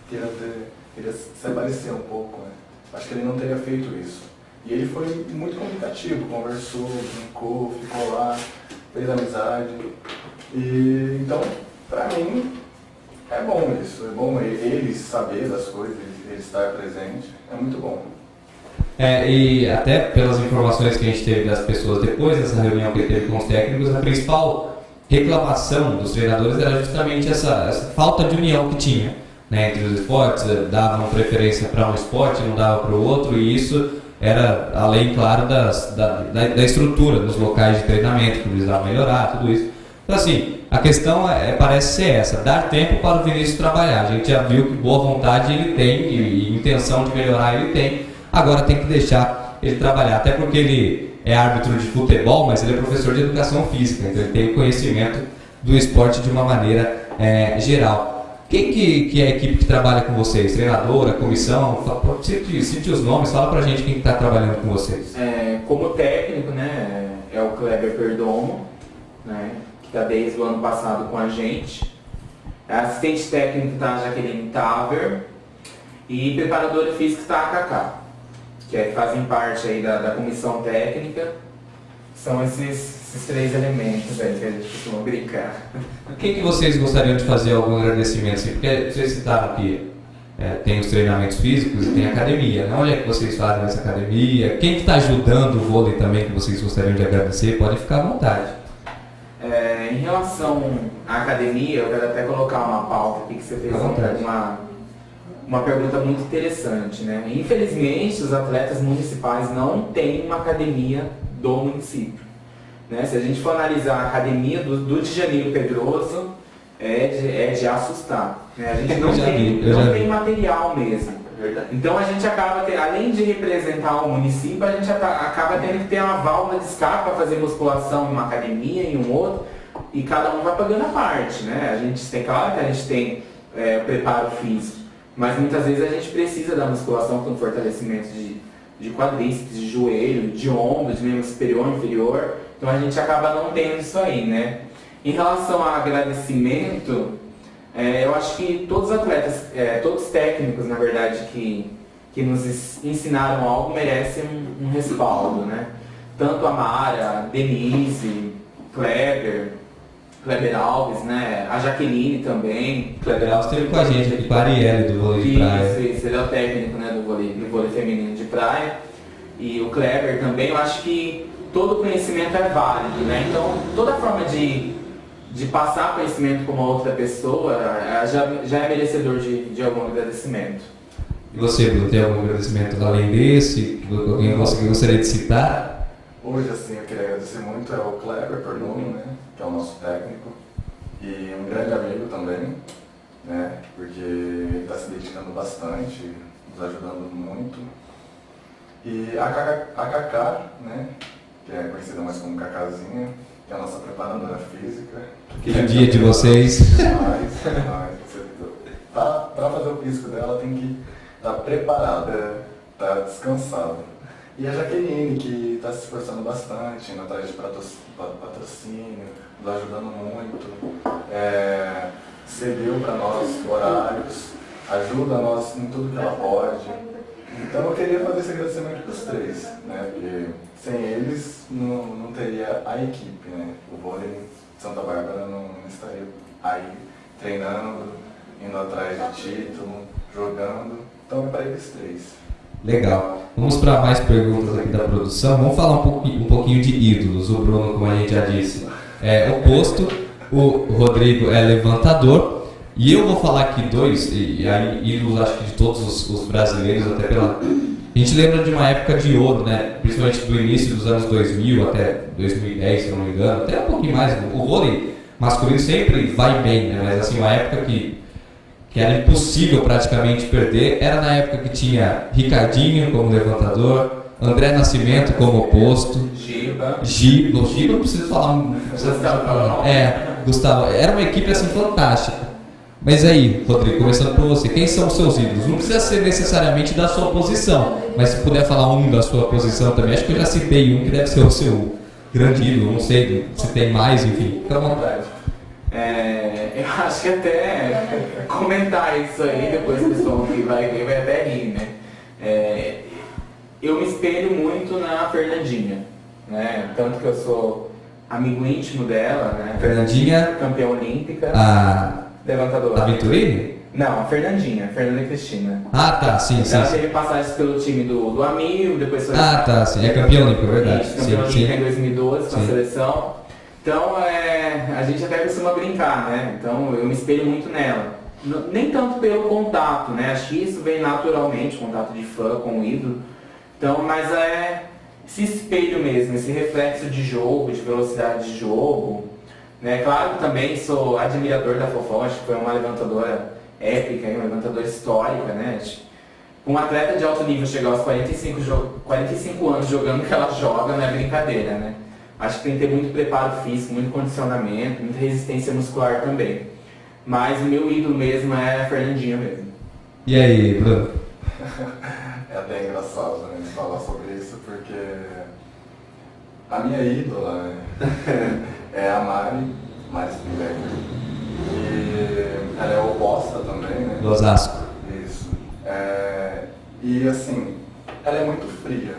queira se aparecer um pouco, né? Acho que ele não teria feito isso. E ele foi muito comunicativo, conversou, brincou, ficou lá, fez amizade. E então, pra mim, é bom isso. É bom ele saber das coisas, ele estar presente. É muito bom. E até pelas informações que a gente teve das pessoas depois dessa reunião que teve com os técnicos, a principal reclamação dos treinadores era justamente essa falta de união que tinha, né, entre os esportes. Davam preferência para um esporte, não dava para o outro, e isso era além, claro, da estrutura dos locais de treinamento, que precisava melhorar, tudo isso. Então assim, a questão parece ser essa, dar tempo para o Vinícius trabalhar. A gente já viu que boa vontade ele tem e intenção de melhorar ele tem. Agora tem que deixar ele trabalhar, até porque ele é árbitro de futebol, mas ele é professor de educação física, então ele tem o conhecimento do esporte de uma maneira geral. Quem que é a equipe que trabalha com vocês? Treinadora, comissão? Cite os nomes, fala pra gente quem está trabalhando com vocês. Como técnico, né, é o Kleber Perdomo, né, que está desde o ano passado com a gente. Assistente técnico está a Jaqueline Taver e preparadora física está a Cacá, que fazem parte aí da comissão técnica. São esses três elementos aí que a gente costuma brincar. Quem que vocês gostariam de fazer algum agradecimento? Assim? Porque vocês citaram que tem os treinamentos físicos e tem a academia, né? Onde é que vocês fazem nessa academia? Quem que está ajudando o vôlei também que vocês gostariam de agradecer? Pode ficar à vontade. Em relação à academia, eu quero até colocar uma pauta aqui que você fez uma pergunta muito interessante, né? Infelizmente, os atletas municipais não têm uma academia do município, né? Se a gente for analisar a academia do Djaniro Pedroso, é de assustar, né? A gente não tem material mesmo. Então a gente acaba, além de representar o município, a gente acaba tendo que ter uma válvula de escape para fazer musculação em uma academia, em um outro, e cada um vai pagando a parte, né? A gente tem, claro que a gente tem preparo físico, mas muitas vezes a gente precisa da musculação com fortalecimento de quadríceps, de joelho, de ombro, de membro superior, inferior. Então a gente acaba não tendo isso aí, né? Em relação a agradecimento, eu acho que todos os atletas, todos os técnicos, na verdade, que nos ensinaram algo merecem um respaldo, né? Tanto a Mara, a Denise, Kleber Alves, né? A Jaqueline também. Kleber Alves esteve com a gente aqui, com a Arielle do vôlei de praia. Isso, ele é o técnico, né, do vôlei feminino de praia. E o Kleber também, eu acho que todo conhecimento é válido, né? Então, toda forma de passar conhecimento para uma outra pessoa já é merecedor de algum agradecimento. E você, Bruno, tem algum agradecimento além desse? Alguém que gostaria de citar? Hoje, assim, eu queria agradecer muito ao Kleber Perdomo, né, que é o nosso técnico, e um grande amigo também, né, porque ele está se dedicando bastante, nos ajudando muito. E a Cacá, né, que é conhecida mais como Cacazinha, que é a nossa preparadora física. Que é o dia de vocês. Para fazer o físico dela tem que estar preparada, estar descansada. E a Jaqueline, que está se esforçando bastante, indo atrás de patrocínio, nos ajudando muito, cedeu para nós horários, ajuda nós em tudo que ela pode. Então eu queria fazer esse agradecimento para os três, né? Porque sem eles não teria a equipe, né? O vôlei de Santa Bárbara não estaria aí treinando, indo atrás de título, jogando. Então é para eles três. Legal. Vamos para mais perguntas aqui da produção. Vamos falar um pouquinho de ídolos. O Bruno, como a gente já disse, é oposto. O Rodrigo é levantador. E eu vou falar aqui dois, e aí ídolos acho que de todos os brasileiros, até pela... A gente lembra de uma época de ouro, né? Principalmente do início dos anos 2000 até 2010, se eu não me engano. Até um pouquinho mais. O vôlei masculino sempre vai bem, né? Mas assim, uma época que era impossível praticamente perder, era na época que tinha Ricardinho como levantador, André Nascimento como oposto, Giba não preciso falar, Gustavo, era uma equipe assim fantástica. Mas aí, Rodrigo, começando por você, quem são os seus ídolos? Não precisa ser necessariamente da sua posição, mas se puder falar um da sua posição também, acho que eu já citei um que deve ser o seu grande ídolo, não sei se tem mais, enfim, fica à vontade. Eu acho que até comentar isso aí, depois o pessoal que vai ver vai até rir, né? Eu me espelho muito na Fernandinha, né? Tanto que eu sou amigo íntimo dela, né? Fernandinha? Campeã olímpica. Levantadora. A Venturini? Não, a Fernandinha, Fernanda Cristina. Ah, tá, sim. Ela teve passagem pelo time do Amil, depois foi... Ah, tá, sim, é campeã olímpica, verdade. Campeã olímpica em 2012 com a seleção. Então, a gente até costuma brincar, né? Então, eu me espelho muito nela. Nem tanto pelo contato, né? Acho que isso vem naturalmente, contato de fã com o ídolo. Então, mas esse espelho mesmo, esse reflexo de jogo, de velocidade de jogo, né? Claro que também sou admirador da Fofó, acho que foi uma levantadora épica, uma levantadora histórica, né? Um atleta de alto nível chegar aos 45 anos jogando o que ela joga não é brincadeira, né? Acho que tem que ter muito preparo físico, muito condicionamento, muita resistência muscular também. Mas o meu ídolo mesmo é a Fernandinha mesmo. E aí, Bruno? É até engraçado, né, falar sobre isso, porque a minha ídola, né, é a Mari Spinbecker. E ela é oposta também, né? Do Osasco. Isso. E assim, ela é muito fria,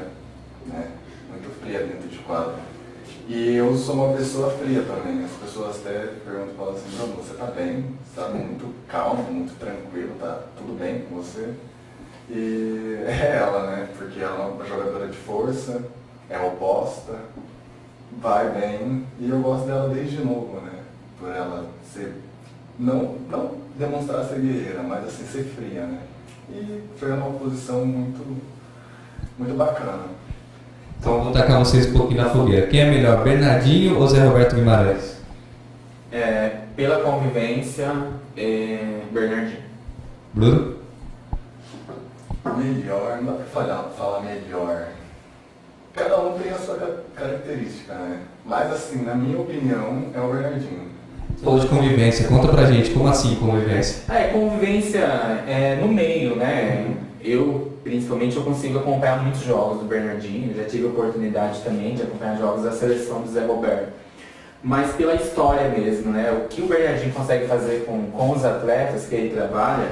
né? Muito fria dentro de quadro. E eu sou uma pessoa fria também. As pessoas até perguntam, falam assim, Bruno, você tá bem? Você tá muito calmo, muito tranquilo, tá tudo bem com você? E é ela, né? Porque ela é uma jogadora de força, é oposta, vai bem, e eu gosto dela desde novo, né? Por ela ser, não demonstrar ser guerreira, mas assim, ser fria, né? E foi uma posição muito bacana. Então vou tacar vocês um pouquinho na fogueira. Quem é melhor, Bernardinho ou Zé Roberto Guimarães? Pela convivência, Bernardinho. Bruno? Melhor, não dá pra falar melhor. Cada um tem a sua característica, né? Mas assim, na minha opinião, é o Bernardinho. Você falou de convivência, conta pra gente, como assim convivência? Convivência no meio, né? Principalmente, eu consigo acompanhar muitos jogos do Bernardinho, já tive a oportunidade também de acompanhar jogos da seleção do Zé Roberto. Mas pela história mesmo, né? O que o Bernardinho consegue fazer com os atletas que ele trabalha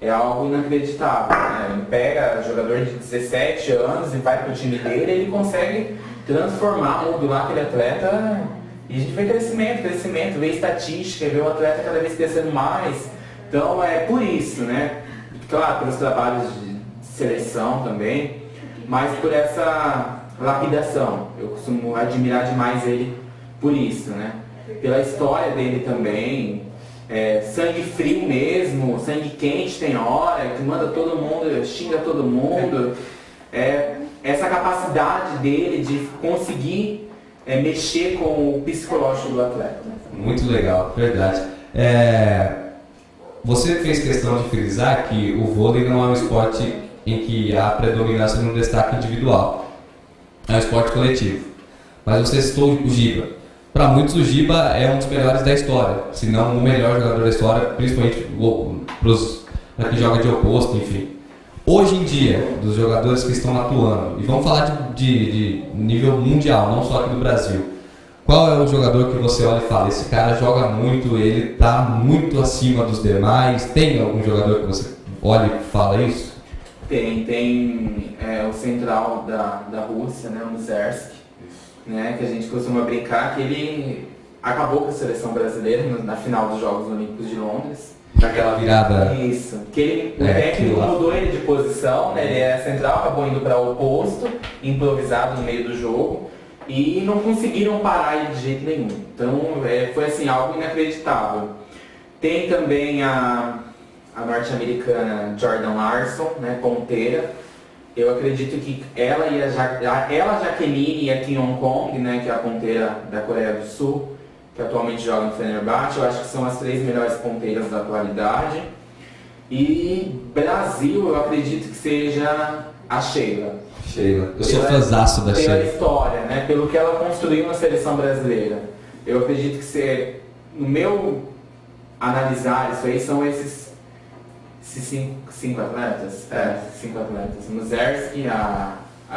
é algo inacreditável, né? Ele pega jogador de 17 anos e vai pro time dele, ele consegue transformar, modular aquele atleta, e a gente vê crescimento, vê estatística, vê o atleta cada vez crescendo mais. Então é por isso, né? Claro, pelos trabalhos de seleção também, mas por essa lapidação. Eu costumo admirar demais ele por isso, né? Pela história dele também, sangue frio mesmo, sangue quente tem hora, que manda todo mundo, xinga todo mundo. Essa capacidade dele de conseguir mexer com o psicológico do atleta. Muito legal, verdade. Você fez questão de frisar que o vôlei não é um esporte em que há predominância no destaque individual. É um esporte coletivo. mas você citou o Giba. Para muitos o Giba é um dos melhores da história, se não o melhor jogador da história, principalmente para quem joga de oposto, enfim. Hoje em dia, dos jogadores que estão atuando, e vamos falar de nível mundial, não só aqui do Brasil, qual é o jogador que você olha e fala, esse cara joga muito, ele está muito acima dos demais? Tem algum jogador que você olha e fala isso? Tem o central da Rússia, né, o Muzersky, né, que a gente costuma brincar que ele acabou com a seleção brasileira na final dos Jogos Olímpicos de Londres. Aquela virada. Isso. Que o técnico mudou ele de posição, né? Ele é central, acabou indo para o oposto, improvisado no meio do jogo, e não conseguiram parar ele de jeito nenhum. Então foi assim, algo inacreditável. Tem também a norte-americana Jordan Larson, né, ponteira. Eu acredito que ela e a Jaqueline e a Kim Hong-kong, né, que é a ponteira da Coreia do Sul, que atualmente joga no Fenerbahçe, eu acho que são as 3 melhores ponteiras da atualidade. E Brasil, eu acredito que seja a Sheila. Eu sou fãzaço da Sheila. Pela história, né? Pelo que ela construiu na seleção brasileira. Eu acredito que no meu analisar isso aí, são esses 5 atletas. 5 atletas. Muzersky, a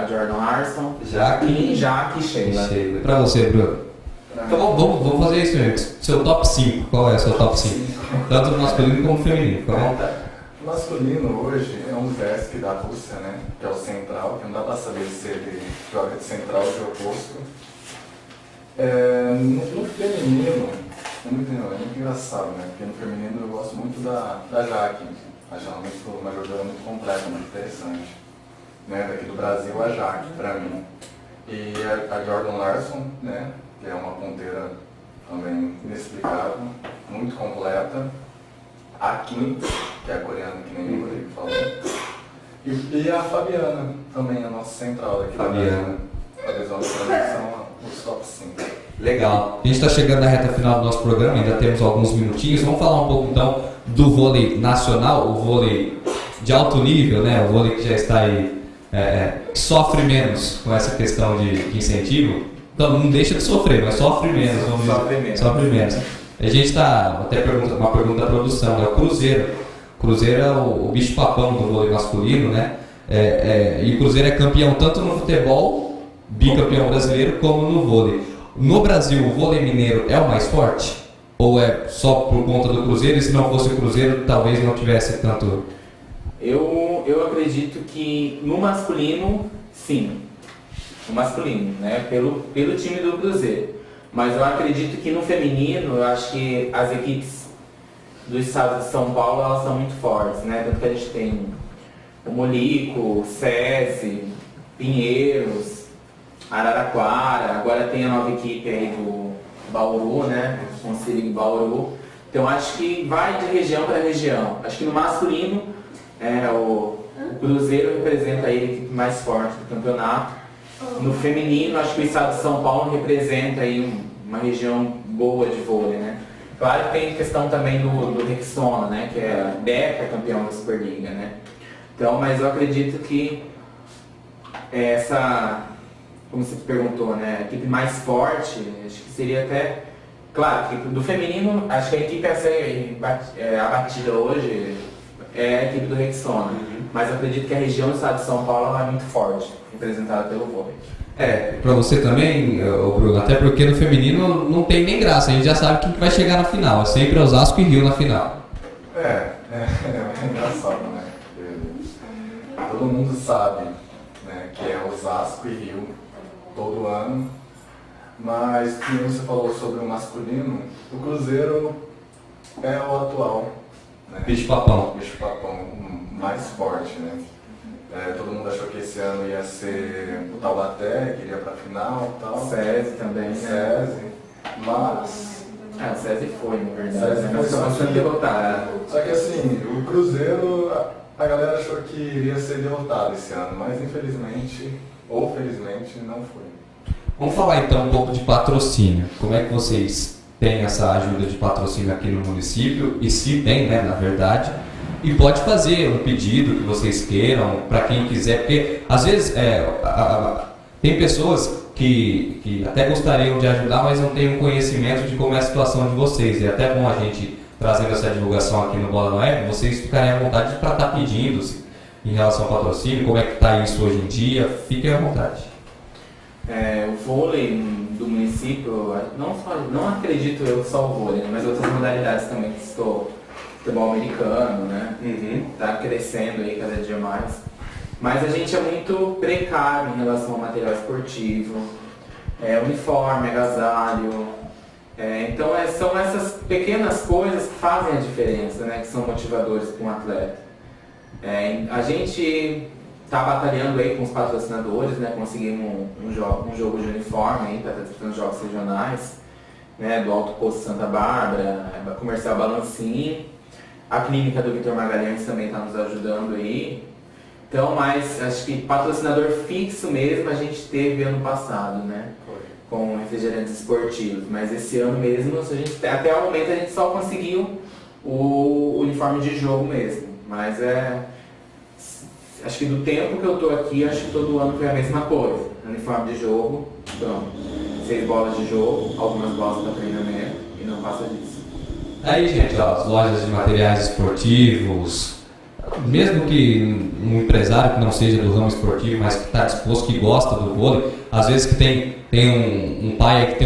Jordan Larson, Jaque e Sheila. Pra você, Bruno. Então vamos fazer isso mesmo. Seu top 5, qual é o seu top 5? Tanto no masculino como no feminino. O masculino hoje é um Muzersky da Rússia, né? Que é o central, que não dá pra saber se ele joga de central ou de oposto. No feminino, é muito engraçado, né? Porque no feminino eu gosto muito da Jaque. Acho ela uma jogadora muito completa, muito interessante. Né? Daqui do Brasil, a Jaque, pra mim. E a Jordan Larson, né? Que é uma ponteira também inexplicável, muito completa. A Kim, que é a coreana, que nem o Rodrigo falou. E a Fabiana, também, a nossa central daqui. Fabiana. A visão da são os top 5. Legal. A gente está chegando na reta final do nosso programa, ainda temos alguns minutinhos. Vamos falar um pouco então do vôlei nacional, o vôlei de alto nível, né? O vôlei que já está aí, que sofre menos com essa questão de incentivo. Então não deixa de sofrer, mas sofre menos. Sofre menos. A gente está, até uma pergunta da produção, né? O Cruzeiro. O Cruzeiro é o bicho papão do vôlei masculino, né? E o Cruzeiro é campeão tanto no futebol, bicampeão brasileiro, como no vôlei. No Brasil, o vôlei mineiro é o mais forte? Ou é só por conta do Cruzeiro? E se não fosse o Cruzeiro, talvez não tivesse tanto... Eu acredito que no masculino, sim. No masculino, né? Pelo time do Cruzeiro. Mas eu acredito que no feminino, eu acho que as equipes do estado de São Paulo, elas são muito fortes, né? Tanto que a gente tem o Molico, o SESI, Pinheiros, Araraquara, agora tem a nova equipe aí do Bauru, né? Conselho de Bauru. Então acho que vai de região para região. Acho que no masculino, o Cruzeiro representa aí a equipe mais forte do campeonato. No feminino, acho que o estado de São Paulo representa aí uma região boa de vôlei, né? Claro que tem questão também do Rexona, né? Que é a Deca, campeão da Superliga, né? Então, mas eu acredito que essa, como você perguntou, né? A equipe mais forte, acho que seria até... Claro, que do feminino, acho que a equipe a ser abatida hoje é a equipe do Rexona. Mas eu acredito que a região do estado de São Paulo é muito forte, representada pelo vôlei. Pra você também, Bruno, até porque no feminino não tem nem graça, a gente já sabe quem que vai chegar na final, é sempre Osasco e Rio na final. É engraçado, né? Todo mundo sabe, né, que é Osasco e Rio todo ano, mas como você falou sobre o masculino, o Cruzeiro é o atual, né? Bicho papão, mais forte, né? Todo mundo achou que esse ano ia ser o Taubaté, que iria pra final e tal. SESI também, SESI, mas... o SESI foi, na verdade, SESI mas foi bastante derrotado. Só que assim, o Cruzeiro, a galera achou que iria ser derrotado esse ano, mas infelizmente, ou felizmente, não foi. Vamos falar então um pouco de patrocínio. Como é que vocês têm essa ajuda de patrocínio aqui no município? E se tem, né, na verdade... E pode fazer um pedido que vocês queiram, para quem quiser, porque às vezes tem pessoas que até gostariam de ajudar, mas não têm um conhecimento de como é a situação de vocês. E é até bom a gente trazendo essa divulgação aqui no Bola no Web, vocês ficarem à vontade para estar pedindo em relação ao patrocínio, como é que está isso hoje em dia, fiquem à vontade. O vôlei do município, não acredito eu só o vôlei, mas outras modalidades também, que estou futebol americano, né? Tá crescendo aí cada dia mais. Mas a gente é muito precário em relação ao material esportivo, uniforme, agasalho. Então são essas pequenas coisas que fazem a diferença, né? Que são motivadores para um atleta. A gente está batalhando aí com os patrocinadores, né? Conseguimos um jogo de uniforme aí para estar disputando jogos regionais, né? Do Alto Poço Santa Bárbara, Comercial Balancim. A clínica do Vitor Magalhães também está nos ajudando aí. Então, mas acho que patrocinador fixo mesmo a gente teve ano passado, né? Com refrigerantes esportivos. Mas esse ano mesmo, até o momento a gente só conseguiu o uniforme de jogo mesmo. Mas acho que do tempo que eu tô aqui, acho que todo ano foi a mesma coisa. Uniforme de jogo, então, 6 bolas de jogo, algumas bolas para treinamento e não passa disso. Aí, gente, ó, as lojas de materiais esportivos, mesmo que um empresário que não seja do ramo esportivo, mas que está disposto, que gosta do vôlei, às vezes que tem um pai que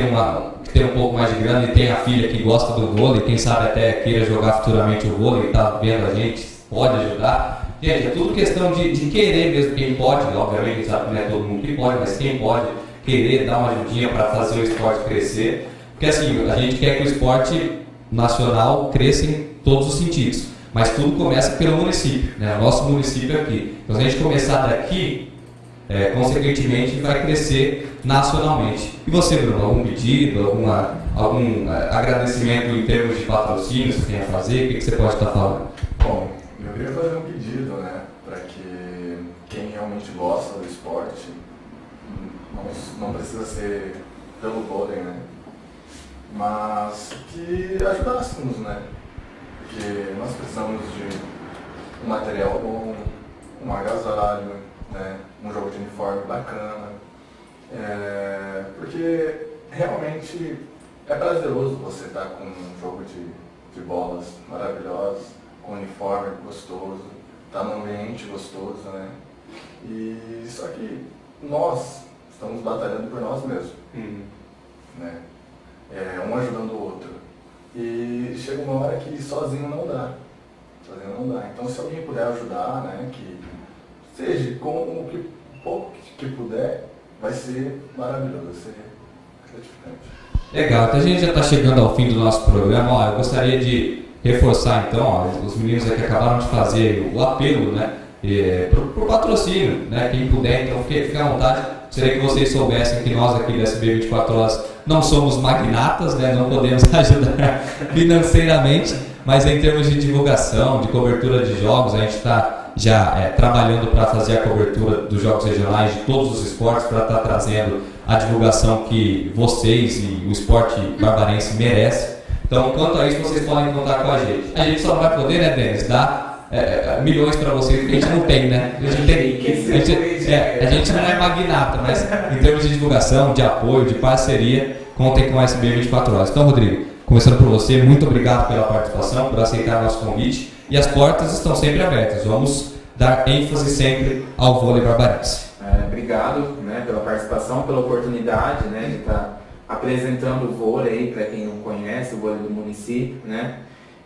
tem um pouco mais de grana e tem a filha que gosta do vôlei, quem sabe até queira jogar futuramente o vôlei e está vendo a gente, pode ajudar. Gente, é tudo questão de querer mesmo, quem pode, obviamente, sabe que não é todo mundo que pode, mas quem pode querer dar uma ajudinha para fazer o esporte crescer, porque assim, a gente quer que o esporte nacional cresça em todos os sentidos, mas tudo começa pelo município, né? O nosso município é aqui. Então, se a gente começar daqui, consequentemente vai crescer nacionalmente. E você, Bruno, algum pedido, algum agradecimento em termos de patrocínio que você tem a fazer? O que você pode estar falando? Bom, eu queria fazer um pedido, né, para que quem realmente gosta do esporte, não precisa ser pelo vôlei, né, mas que ajudássemos, né, porque nós precisamos de um material bom, um agasalho, né, um jogo de uniforme bacana, porque realmente é prazeroso você estar com um jogo de bolas maravilhosos, com um uniforme gostoso, estar num ambiente gostoso, né, e só que nós estamos batalhando por nós mesmos, né, um ajudando o outro, e chega uma hora que sozinho não dá, então se alguém puder ajudar, né, que seja com o pouco que puder, vai ser maravilhoso, vai ser gratificante. Legal, então a gente já está chegando ao fim do nosso programa. Eu gostaria de reforçar então, os meninos aqui acabaram de fazer o apelo, né, para o patrocínio, né, quem puder, então fique à vontade. Gostaria que vocês soubessem que nós aqui da SB 24 Horas não somos magnatas, né, não podemos ajudar financeiramente, mas em termos de divulgação, de cobertura de jogos, a gente está já trabalhando para fazer a cobertura dos jogos regionais de todos os esportes, para estar trazendo a divulgação que vocês e o esporte barbarense merecem. Então, quanto a isso, vocês podem contar com a gente. A gente só não vai poder, né, Denis, dar milhões para vocês, porque a gente não tem, né? A gente não é magnata, mas em termos de divulgação, de apoio, de parceria, contem com a SB 24 Horas. Então, Rodrigo, começando por você, muito obrigado pela participação, por aceitar nosso convite. E as portas estão sempre abertas. Vamos dar ênfase sempre ao vôlei barbarense. Obrigado, né, pela participação, pela oportunidade, né, de estar apresentando o vôlei para quem não conhece, o vôlei do município, né?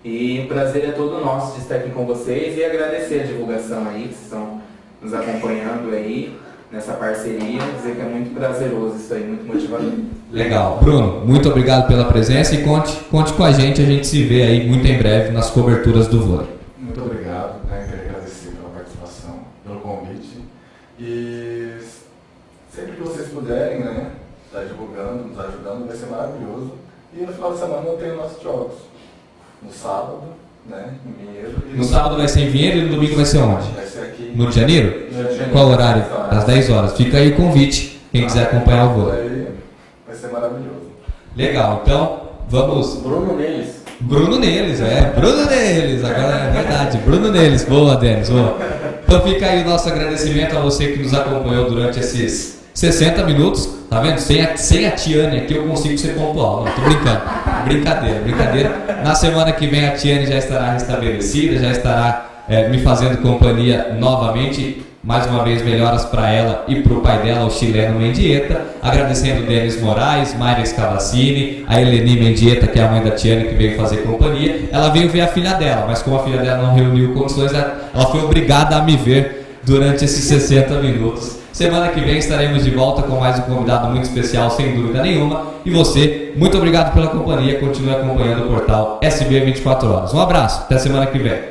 E o prazer é todo nosso de estar aqui com vocês e agradecer a divulgação aí, que estão nos acompanhando aí nessa parceria, dizer que é muito prazeroso isso aí, muito motivador. Legal. Bruno, muito obrigado pela presença e conte com a gente se vê aí muito em breve nas coberturas do vôlei. Muito obrigado, né, quero agradecer pela participação, pelo convite e sempre que vocês puderem, né, estar divulgando, nos ajudando, vai ser maravilhoso. E no final de semana eu tenho nossos jogos, no sábado, né, em Vinhedo. No sábado vai ser em Vinhedo e no domingo vai ser onde? Vai ser aqui no Rio de Janeiro? Qual horário? Às 10 horas. Fica aí o convite, quem quiser acompanhar o vôlei. Vai ser maravilhoso. Legal, então vamos. Bruno Neles. Bruno Neles, agora é verdade, Bruno Neles, boa, Denis, boa. Então fica aí o nosso agradecimento a você que nos acompanhou durante esses 60 minutos, tá vendo? Sem a Tiane aqui eu consigo ser pontual. Não, tô brincando. Brincadeira. Na semana que vem a Tiane já estará restabelecida, já estará me fazendo companhia novamente. Mais uma vez, melhoras para ela e para o pai dela, o chileno Mendieta. Agradecendo o Denis Moraes, Mayra Scavacini, a Eleni Mendieta, que é a mãe da Tiane, que veio fazer companhia. Ela veio ver a filha dela, mas como a filha dela não reuniu condições, ela foi obrigada a me ver durante esses 60 minutos. Semana que vem estaremos de volta com mais um convidado muito especial, sem dúvida nenhuma. E você, muito obrigado pela companhia. Continue acompanhando o portal SB 24 Horas. Um abraço, até semana que vem.